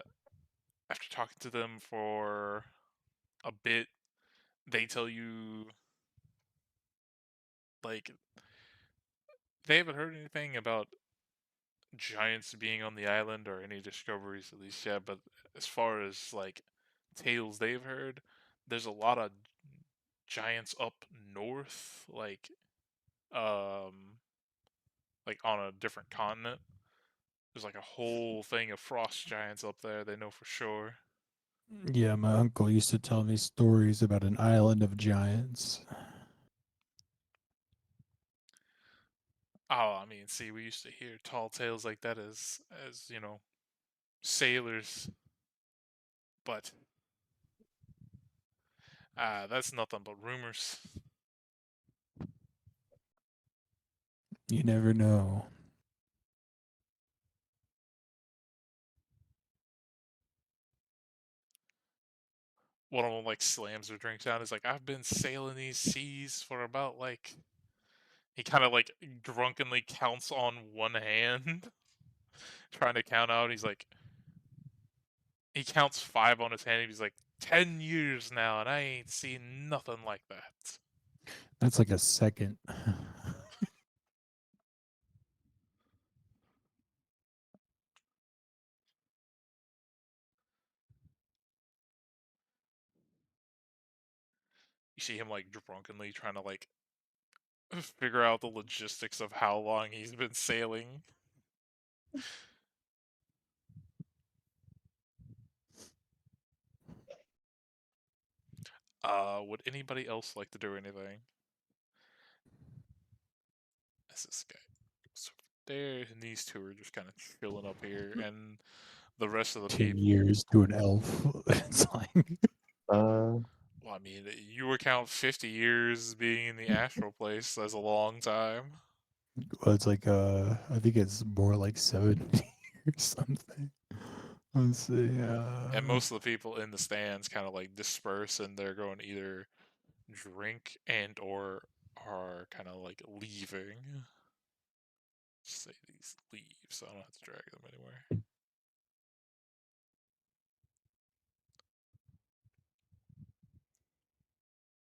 after talking to them for a bit, they tell you like they haven't heard anything about giants being on the island or any discoveries at least yet, but as far as like tales they've heard, there's a lot of giants up north, um like on a different continent. There's like a whole thing of frost giants up there, they know for sure. Yeah, my uncle used to tell me stories about an island of giants. Oh, I mean, see, we used to hear tall tales like that as sailors, but that's nothing but rumors. You never know. One of them like slams their drink down. He's like, I've been sailing these seas for about like. He kind of like drunkenly counts on one hand, trying to count out. He's like, he counts 5 on his hand. He's like, 10 years now, and I ain't seen nothing like that. That's like a second. You see him like drunkenly trying to like figure out the logistics of how long he's been sailing. Would anybody else like to do anything? That's this guy. So there, and these two are just kind of chilling up here, and the rest of the 10 people. years to an elf. It's like, Uh, Well, I mean, you account 50 years being in the astral place as a long time. well, it's like, I think it's more like 70 or something. Let's see. And most of the people in the stands kind of like disperse, and they're going to either drink and or are kind of like leaving. Just say these leave, so I don't have to drag them anywhere.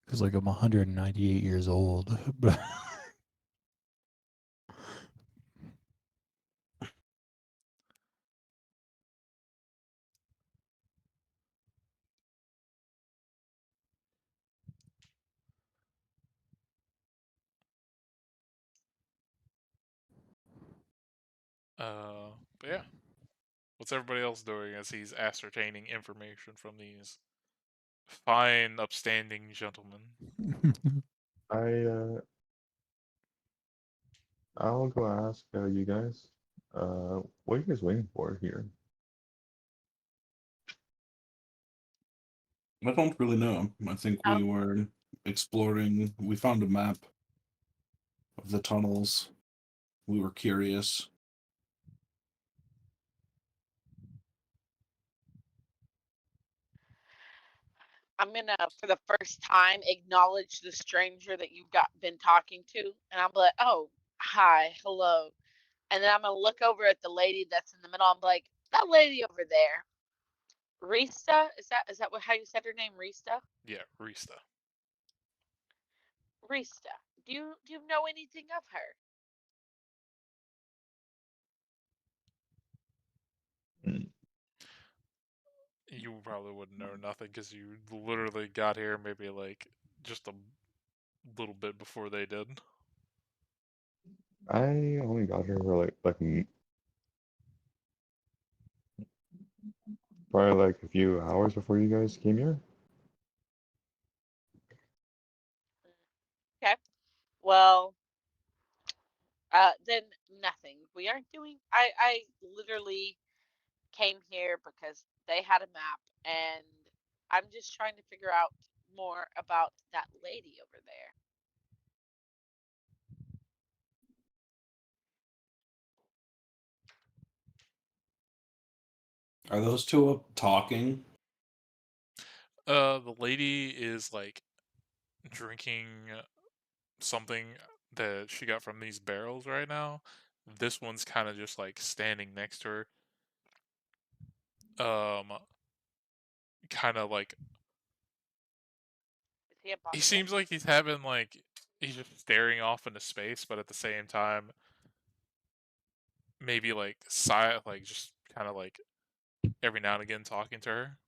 Because like I'm 198 years old, but But yeah, what's everybody else doing as he's ascertaining information from these fine, upstanding gentlemen? I I'll go ask you guys. What are you guys waiting for here? I don't really know. I think we were exploring. We found a map of the tunnels. We were curious. I'm gonna, for the first time, acknowledge the stranger that you've been talking to, and I'm like, "Oh, hi, hello," and then I'm gonna look over at the lady that's in the middle. I'm like, "That lady over there, Rista, is that how you said her name, Rista? Yeah, Rista. Rista, do you know anything of her?" Hmm. You probably wouldn't know nothing because you literally got here maybe like just a little bit before they did. I only got here for probably like a few hours before you guys came here. Okay, well, then nothing. We aren't doing. I literally came here because they had a map, and I'm just trying to figure out more about that lady over there. Are those two up talking? The lady is like drinking something that she got from these barrels right now. This one's kind of just like standing next to her. Kind of like Is he a he bunghole? seems like he's having like he's just staring off into space, but at the same time, maybe like like just kind of like every now and again talking to her.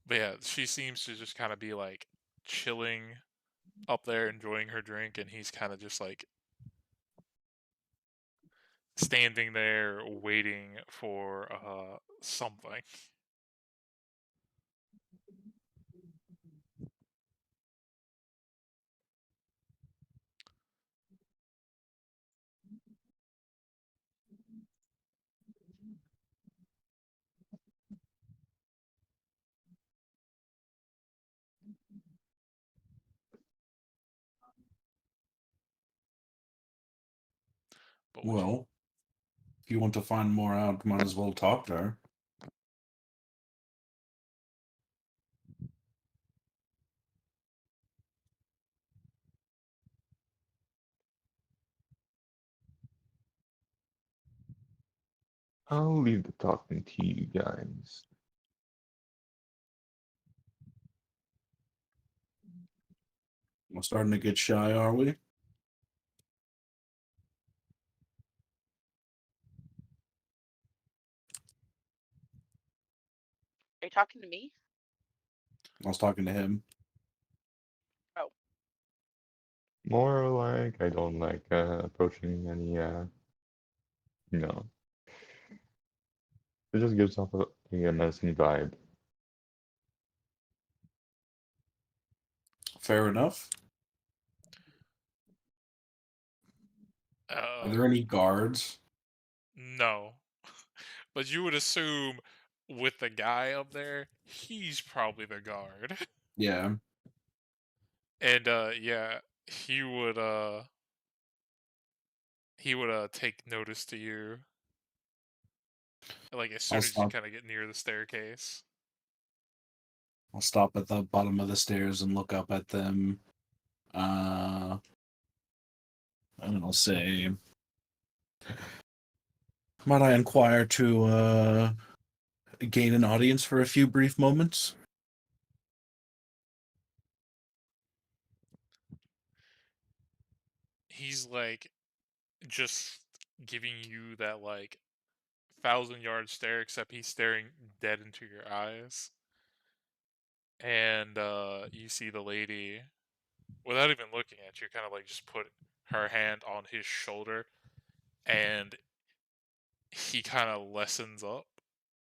But yeah, she seems to just kind of be like chilling up there, enjoying her drink, and he's kind of just like standing there waiting for something. But what you Well, if you want to find more out, might as well talk to her. I'll leave the talking to you guys. We're starting to get shy, are we? Are you talking to me? I was talking to him. Oh, More like I don't like approaching any you know, it just gives off a menacing vibe. Fair enough. Are there any guards? no, but you would assume with the guy up there, he's probably the guard, Yeah. and yeah, he would take notice to you like as I'll soon as you stop. kind of get near the staircase. I'll stop at the bottom of the stairs and look up at them. And I'll say, might I inquire to gain an audience for a few brief moments? He's like just giving you that like 1,000-yard stare, except he's staring dead into your eyes. and you see the lady, without even looking at you, kind of like just put her hand on his shoulder, and he kind of lessens up,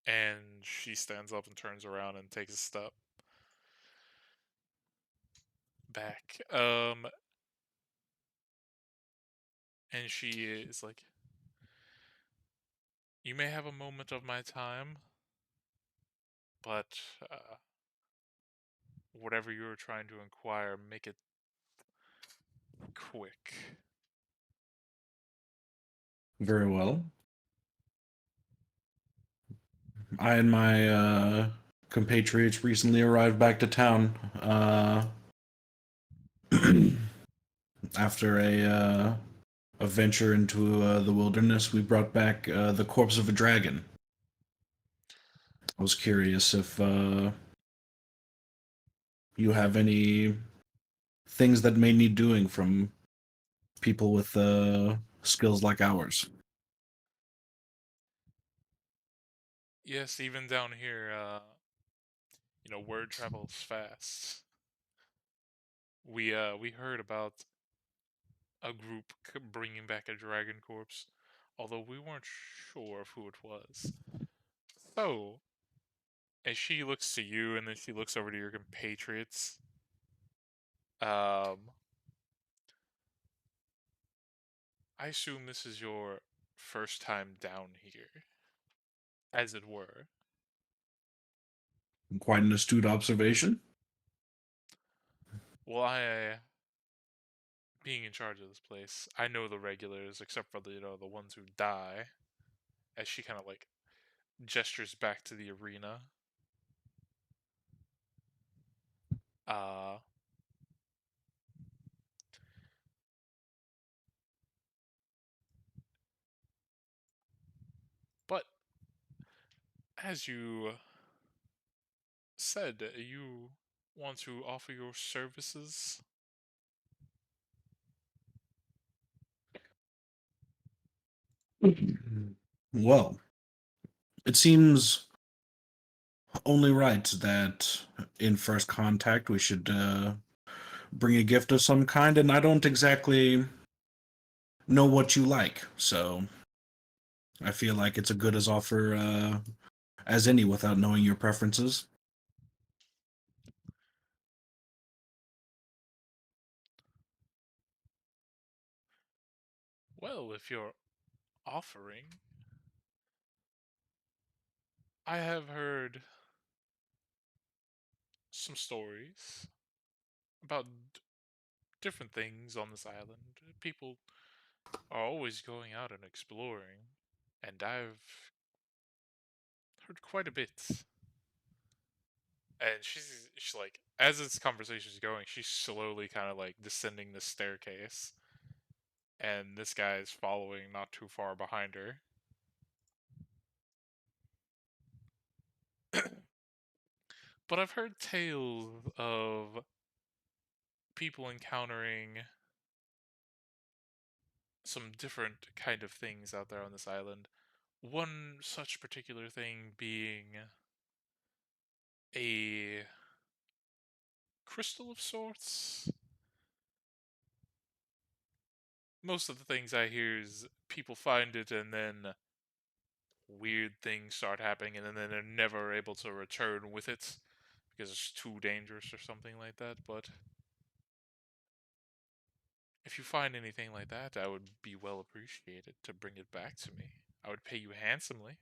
and she stands up and turns around and takes a step back. And she is like, "You may have a moment of my time, but whatever you're trying to inquire, make it quick." Very well. I and my compatriots recently arrived back to town after a venture into the wilderness. We brought back the corpse of a dragon. I was curious if you have any things that may need doing from people with skills like ours. Yes, even down here, word travels fast. We heard about a group bringing back a dragon corpse, although we weren't sure of who it was. So, as she looks to you, and then she looks over to your compatriots, um, I assume this is your first time down here, as it were. Quite an astute observation. Well, being in charge of this place, I know the regulars, except for the ones who die. As she kind of like gestures back to the arena. Uh, but as you said, you want to offer your services. Well, it seems only right that in first contact we should bring a gift of some kind, and I don't exactly know what you like, so I feel like it's a good as offer as any without knowing your preferences. Well, if you're offering, I have heard some stories about different things on this island. People are always going out and exploring, and I've heard quite a bit. And she's like, as this conversation is going, she's slowly kind of like descending the staircase, and this guy is following not too far behind her. But I've heard tales of people encountering some different kind of things out there on this island. One such particular thing being a crystal of sorts. Most of the things I hear is people find it and then weird things start happening and then they're never able to return with it because it's too dangerous or something like that. But if you find anything like that, I would be well appreciated to bring it back to me. I would pay you handsomely.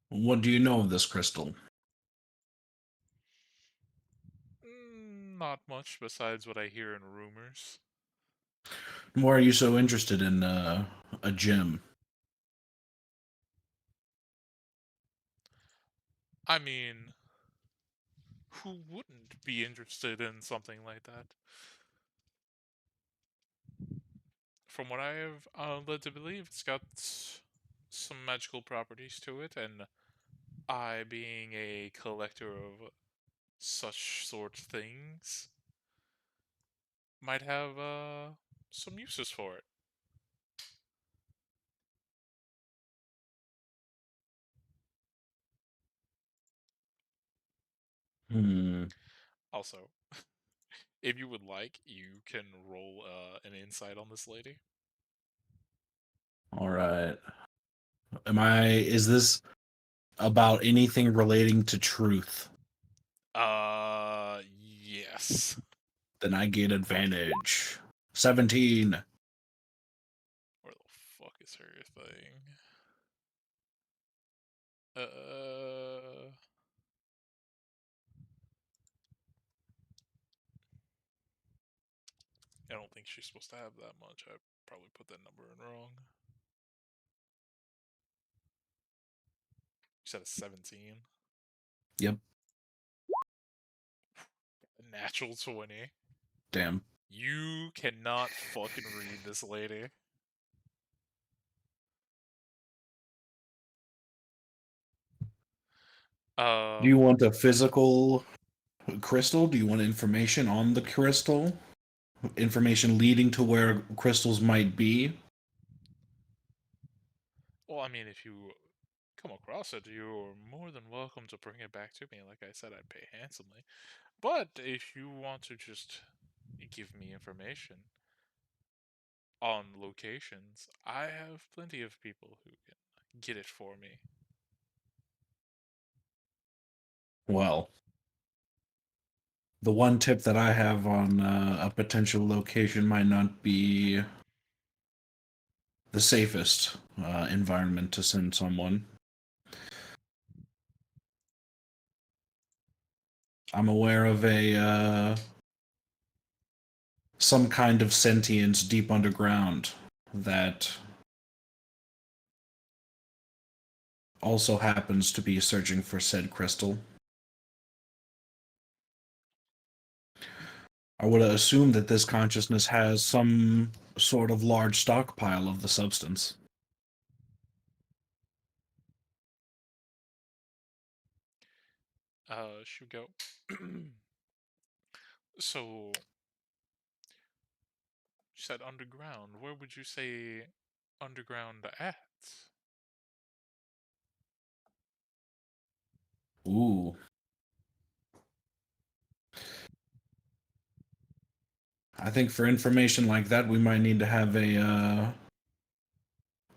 What do you know of this crystal? Not much besides what I hear in rumors. Why are you so interested in a gem? I mean, who wouldn't be interested in something like that? From what I have led to believe, it's got some magical properties to it, and I, being a collector of such sort of things, might have some uses for it. Also, if you would like, you can roll an insight on this lady. All right. Is this about anything relating to truth? Yes. Then I get advantage. 17. Where the fuck is her thing? I don't think she's supposed to have that much. I probably put that number in wrong. You said a 17? Yep. A natural 20. Damn. You cannot fucking read this lady. Do you want a physical crystal? Do you want information on the crystal? Information leading to where crystals might be? Well, I mean, if you come across it, you're more than welcome to bring it back to me. Like I said, I'd pay handsomely. But if you want to just give me information on locations, I have plenty of people who can get it for me. Well, the one tip that I have on a potential location might not be the safest environment to send someone. I'm aware of some kind of sentience deep underground that also happens to be searching for said crystal. I would assume that this consciousness has some sort of large stockpile of the substance. Should we go? So, you said underground. Where would you say underground at? Ooh. I think for information like that, we might need to have a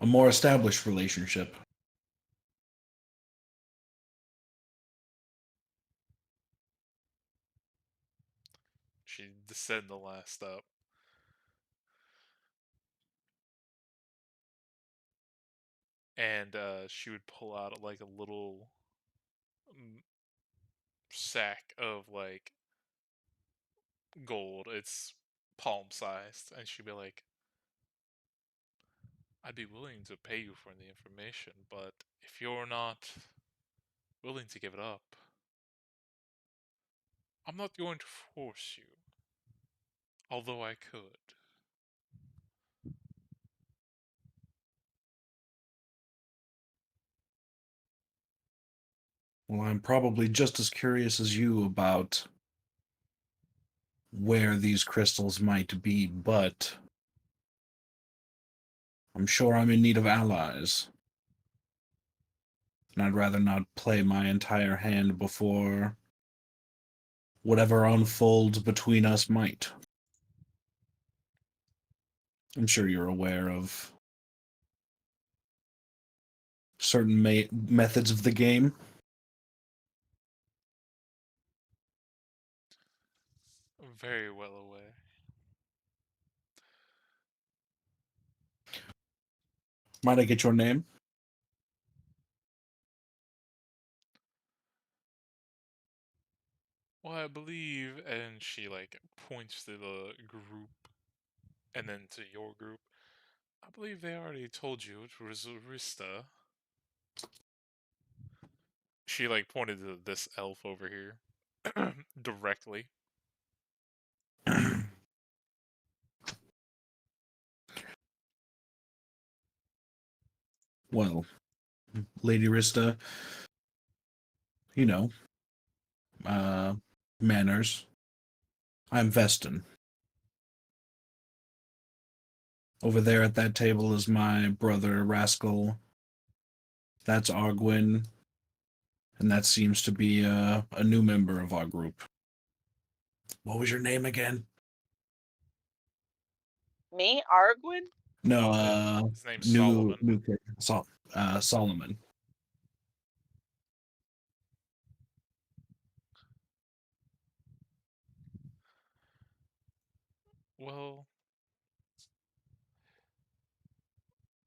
more established relationship. She descend the last step. And she would pull out like a little sack of like gold. It's palm sized. And she'd be like, I'd be willing to pay you for the information, but if you're not willing to give it up, I'm not going to force you. Although I could. Well, I'm probably just as curious as you about where these crystals might be, but I'm sure I'm in need of allies. And I'd rather not play my entire hand before whatever unfolds between us might. I'm sure you're aware of certain methods of the game. Very well aware. Might I get your name? Well, I believe, and she like points to the group and then to your group. I believe they already told you it was Arista. She like pointed to this elf over here directly. Well, Lady Rista, you know, uh, manners. I'm Veston. Over there at that table is my brother Rascal. That's Arguin. And that seems to be a new member of our group. What was your name again? Me, Arguin? No, His name's Solomon. new Solomon. Well,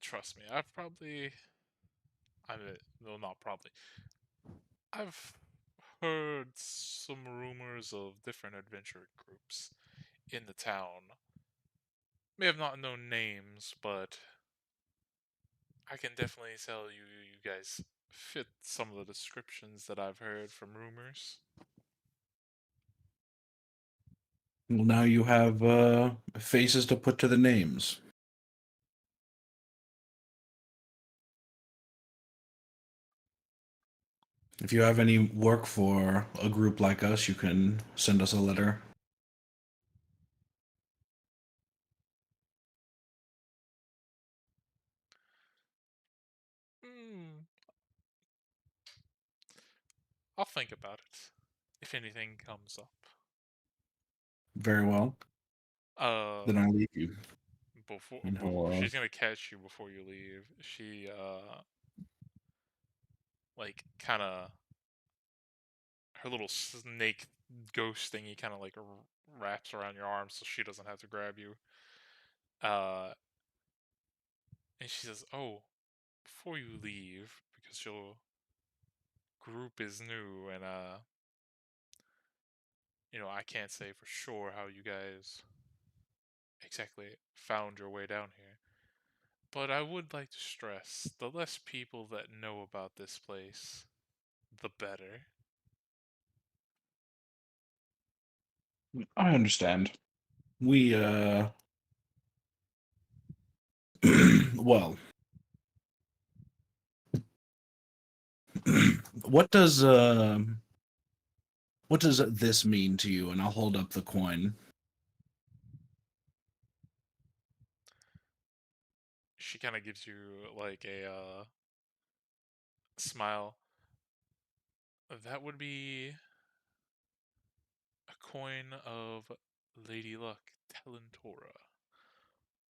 trust me, I've probably, I mean, no, not probably. I've heard some rumors of different adventure groups in the town. May have not known names, but I can definitely tell you guys fit some of the descriptions that I've heard from rumors. Well, now you have faces to put to the names. If you have any work for a group like us, you can send us a letter. Hmm, I'll think about it if anything comes up. Very well. Uh, Then I leave you. before And he'll, she's gonna catch you before you leave. She like kind of her little snake ghost thingy kind of like wraps around your arm so she doesn't have to grab you. Uh, and she says, "Oh, before you leave, because your group is new, and I can't say for sure how you guys exactly found your way down here. But I would like to stress, the less people that know about this place, the better." I understand. We, well, what does, what does this mean to you? And I'll hold up the coin. She kind of gives you like a smile. That would be a coin of Lady Luck Talentora,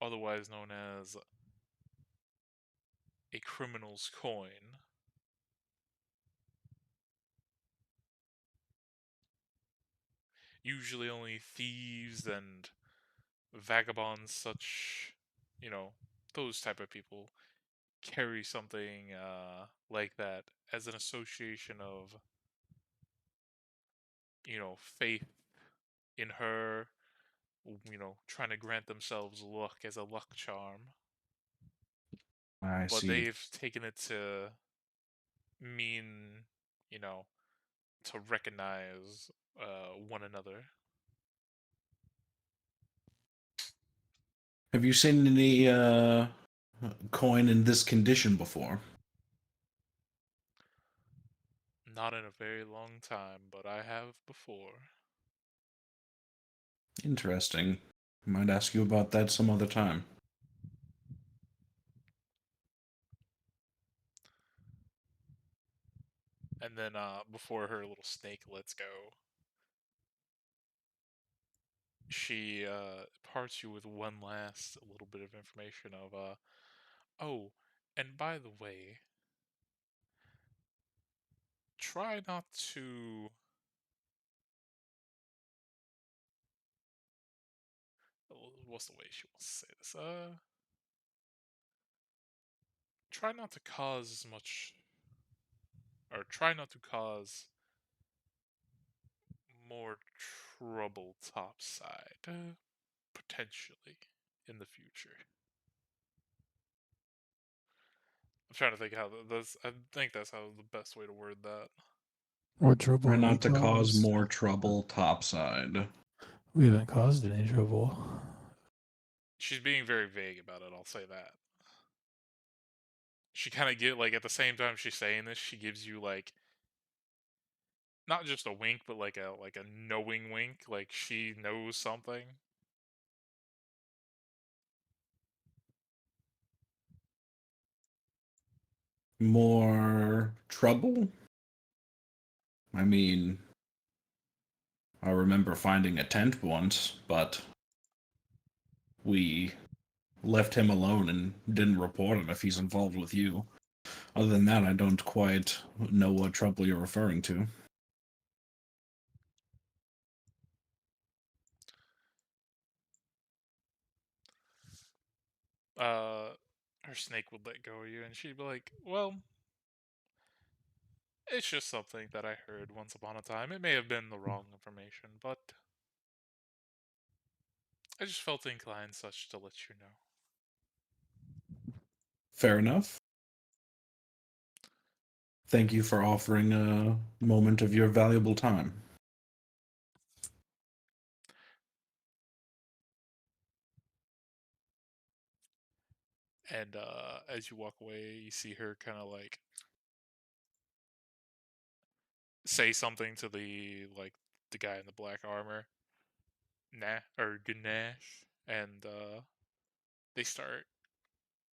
otherwise known as a criminal's coin. Usually only thieves and vagabonds, such, you know, those type of people carry something like that as an association of, faith in her, trying to grant themselves luck as a luck charm. I But see. they've taken it to mean, you know, to recognize one another. Have you seen any coin in this condition before? Not in a very long time, but I have before. Interesting. Might ask you about that some other time. And then before her little snake lets go, she parts you with one last little bit of information of oh, and by the way, try not to what's the way she wants to say this? Try not to cause as much, or try not to cause more trouble topside, potentially, in the future. I'm trying to think how that's. I think that's how the best way to word that. What trouble Try have we not to cause caused? more trouble topside. We haven't caused any trouble. She's being very vague about it. I'll say that. She kind of get like at the same time she's saying this, she gives you like not just a wink, but like a knowing wink, like she knows something. More trouble? I mean, I remember finding a tent once, but we left him alone and didn't report him if he's involved with you. Other than that, I don't quite know what trouble you're referring to. Her snake would let go of you, and she'd be like, "Well, it's just something that I heard once upon a time. It may have been the wrong information, but I just felt inclined such to let you know." Fair enough. Thank you for offering a moment of your valuable time. And as you walk away, you see her kind of like say something to the guy in the black armor, nah or Ganesh, and they start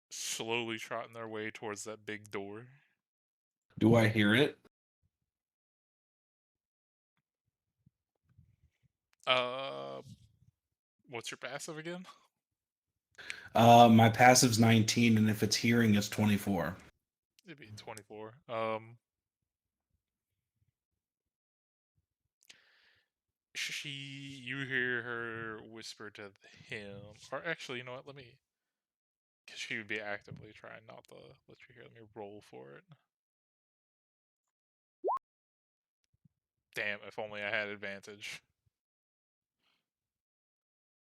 slowly trotting their way towards that big door. Do I hear it? Uh, what's your passive again? My passive's 19, and if it's hearing, it's 24. It'd be 24. You hear her whisper to him, or actually, you know what? Because she would be actively trying not to let you hear. Let me roll for it. Damn! If only I had advantage.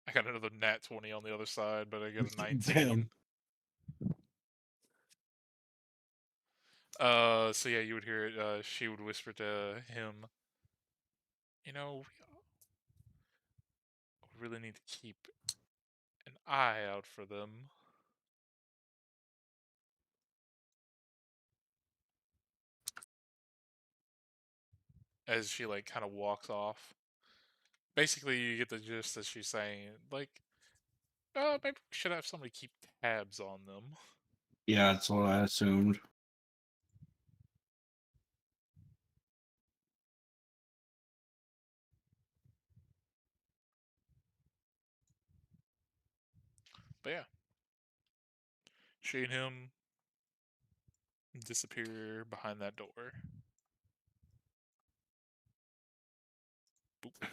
I got another nat 20 on the other side, but I got a 19. Damn. So yeah, you would hear it. She would whisper to him, "You know, we really need to keep an eye out for them." As she like kind of walks off. Basically, you get the gist that she's saying, like, maybe we should have somebody keep tabs on them. Yeah, that's what I assumed. But yeah, she and him disappear behind that door. Boop.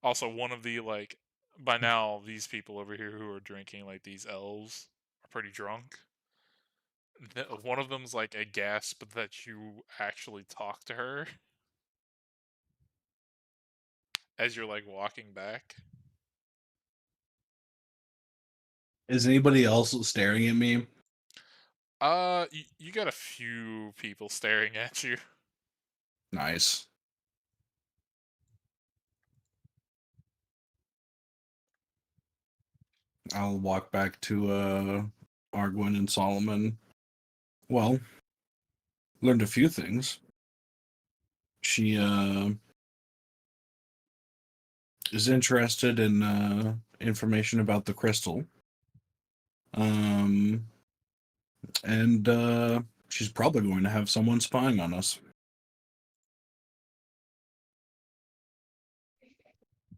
Also, one of the like, by now these people over here who are drinking, like these elves, are pretty drunk. One of them's like a gasp that you actually talk to her as you're like walking back. Is anybody else staring at me? You got a few people staring at you. Nice. I'll walk back to Arguin and Solomon. Well, learned a few things. She is interested in information about the crystal. Um, and she's probably going to have someone spying on us.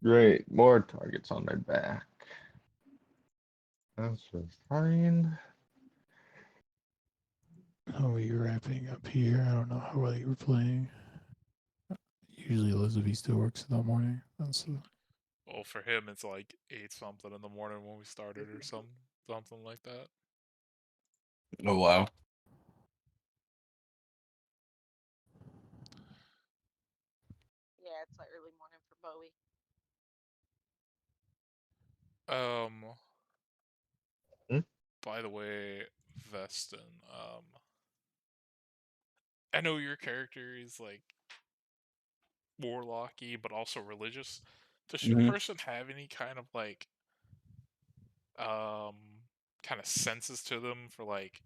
Great, more targets on my back. That's just fine. How are you wrapping up here? I don't know how well you were playing. Usually Elizabeth still works in the morning. Well, for him, it's like 8 something in the morning when we started, or something like that. Oh wow. Yeah, it's like early morning for Bowie. Hmm? By the way, Veston, I know your character is like warlocky, but also religious. Does your Mm-hmm. person have any kind of like, um, kind of senses to them for like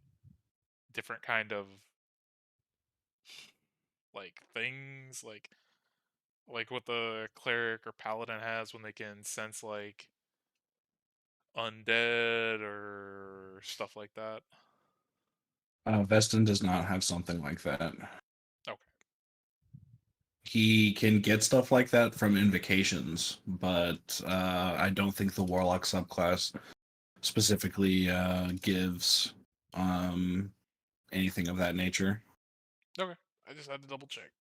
different kind of like things, like what the cleric or paladin has when they can sense like undead or stuff like that? Veston does not have something like that. Okay. He can get stuff like that from invocations, but I don't think the Warlock subclass specifically gives anything of that nature. Okay. I just had to double check.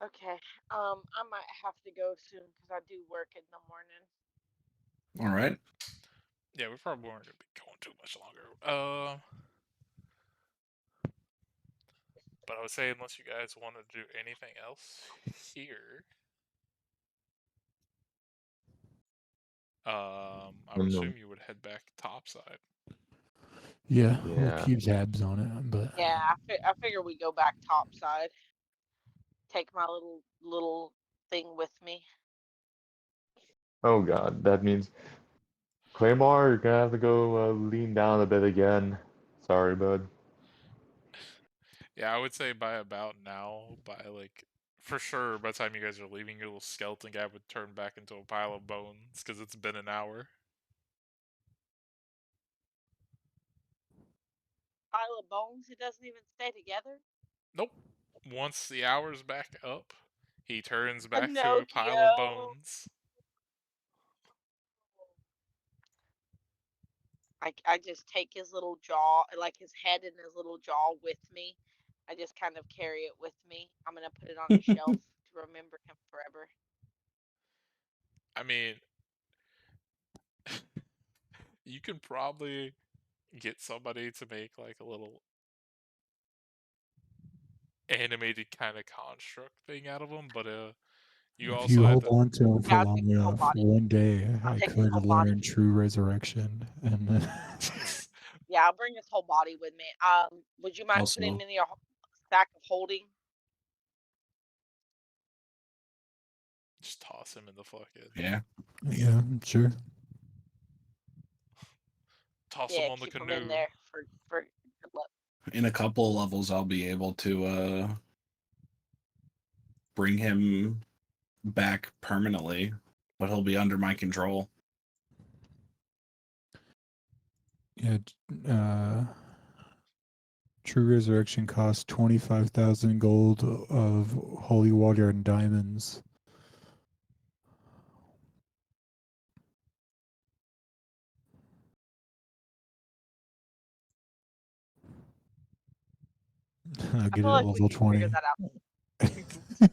Okay. I might have to go soon because I do work in the morning. All right. Yeah, we probably weren't gonna be going too much longer. But I would say unless you guys want to do anything else here, I would assume you would head back topside. Yeah, we'll Yeah. keep tabs on it, but Yeah, I figure we go back topside. Take my little thing with me. Oh god, that means Claymore, you're gonna have to go lean down a bit again. Sorry, bud. Yeah, I would say by about now, by like for sure, by the time you guys are leaving, your little skeleton guy would turn back into a pile of bones because it's been an hour. Pile of bones. It doesn't even stay together. Nope. Once the hour's back up, he turns back to a pile of Pinocchio. bones. I just take his little jaw, like his head and his little jaw with me. I just kind of carry it with me. I'm gonna put it on a shelf to remember him forever. I mean, you can probably get somebody to make like a little animated kind of construct thing out of him, but you if also you have hold to. on to him Yeah, for I'll long take his whole enough, body. one day I'll I take his could whole body. learn true resurrection, and then Yeah, I'll bring his whole body with me. Would you mind putting him Also, in your sack of holding? Just toss him in the fucking. yeah. yeah, sure. Toss him Yeah, on the keep him in canoe. there for good luck. In a couple of levels, I'll be able to bring him back permanently, but he'll be under my control. Yeah, true resurrection costs 25,000 gold of holy water and diamonds. I'll I get feel it at like we level can figure 20. that out.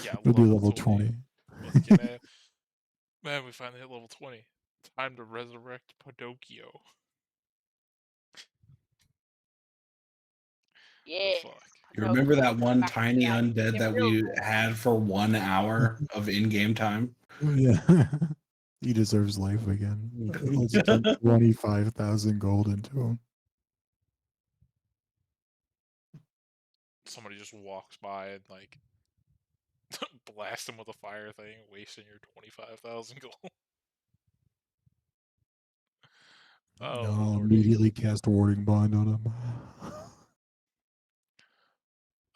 Yeah, We'll do level level 20. 20. Let's get it. Man, we finally hit level 20. Time to resurrect Pinocchio. The Yes, fuck? You remember Pinocchio, that come one back to tiny life. undead Get that real we good. had for 1 hour of in-game time? Yeah. He deserves life again. Let's dump 25,000 gold into him. Somebody just walks by and like blast him with a fire thing, wasting your 25,000 gold. Oh No, lordy. immediately cast a warding bind on him.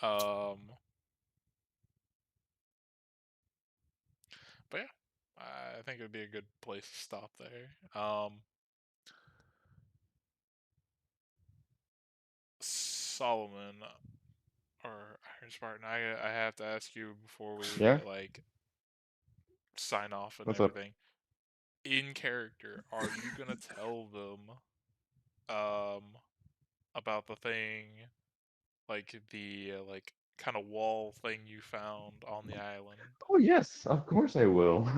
Um, but yeah, I think it would be a good place to stop there. Solomon or Iron Spartan, I have to ask you before we Yeah? like sign off and What's up? everything. In character, are you gonna tell them um about the thing, like the like kind of wall thing you found on the island? Oh yes, of course I will.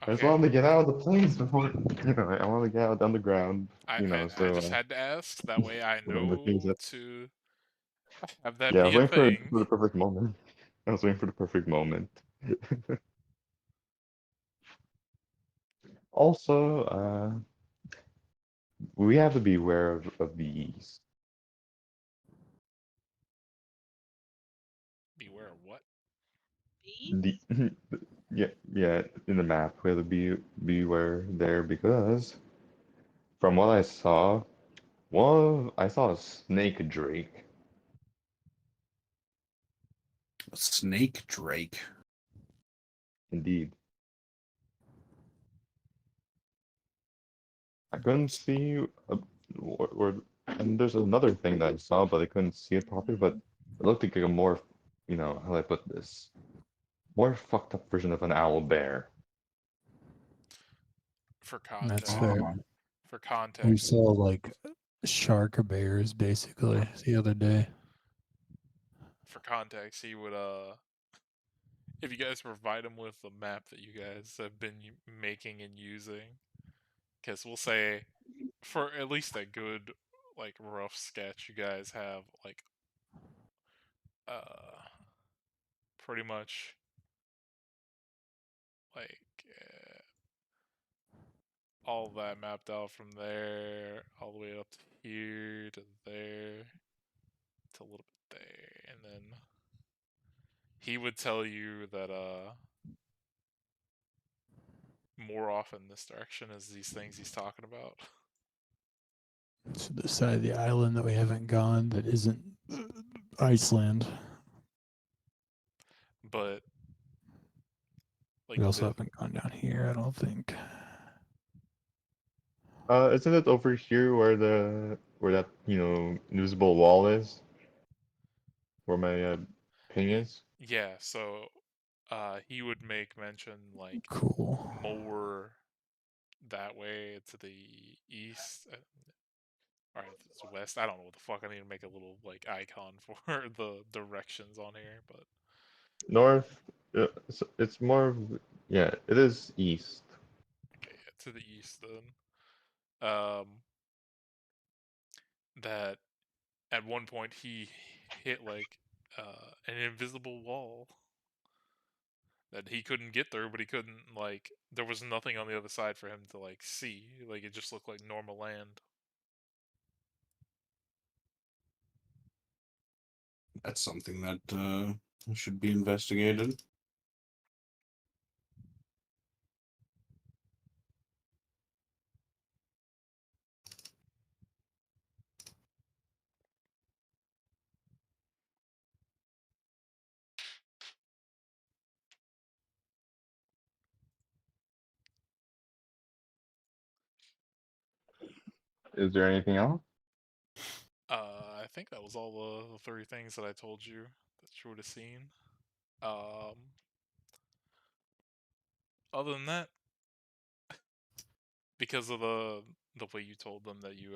I just Okay. wanted to get out of the planes before, I want to get out on the ground, I so just had to ask. That way I when the things know that, to have that yeah, I be was a waiting thing. for the perfect moment. I was waiting for the perfect moment. Also, we have to be aware of these. Beware of what? The Bees? yeah, yeah, in the map we have to be aware there because from what I saw, I saw a snake drake. Snake Drake. Indeed. I couldn't see, and there's another thing that I saw, but I couldn't see it properly. But it looked like a more, how do I put this? More fucked up version of an owl bear. For That's context, fair. for We context, saw like shark bears basically the other day. he would if you guys provide him with the map that you guys have been making and using, because we'll say for at least a good like rough sketch, you guys have like uh pretty much like all that mapped out from there all the way up to here to there to a little bit there, and then he would tell you that more often this direction is these things he's talking about. To the side of the island that we haven't gone that isn't Iceland. But like We also haven't gone down here, I don't think. Isn't it over here where that usable wall is? Where my ping is? yeah, so he would make mention like Cool. more that way to the east. Or it's west. I don't know what the fuck. I need to make a little like icon for the directions on here, but North. It's more. Yeah, it is east. okay, yeah, to the east then. That at one point he hit like an invisible wall that he couldn't get through, but he couldn't like there was nothing on the other side for him to like see. Like it just looked like normal land. That's something that should be investigated. Is there anything else? I think that was all the three things that I told you that you would have seen. Other than that, because of the way you told them that you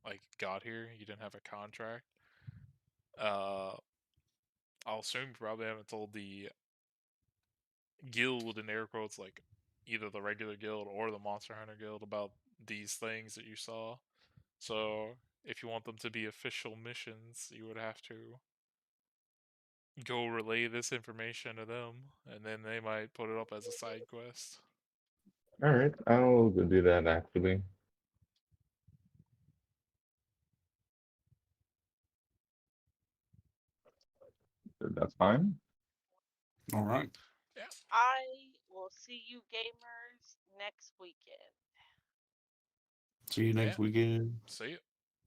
like got here, you didn't have a contract. Uh, I'll assume you probably haven't told the guild in air quotes, like either the regular guild or the Monster Hunter Guild about these things that you saw. So if you want them to be official missions, you would have to go relay this information to them, and then they might put it up as a side quest. All right, I'll go do that actually. That's fine. All right. Yeah. I will see you gamers next weekend. See you next Yeah. weekend. See you.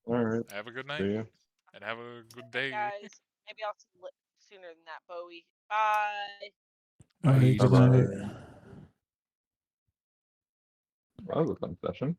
All right. Have a good See night. ya. And have a good Bye, day. guys. Maybe I'll see you sooner than that, Bowie. Bye. All right, Bye. good Bye-bye. night. That was a fun session.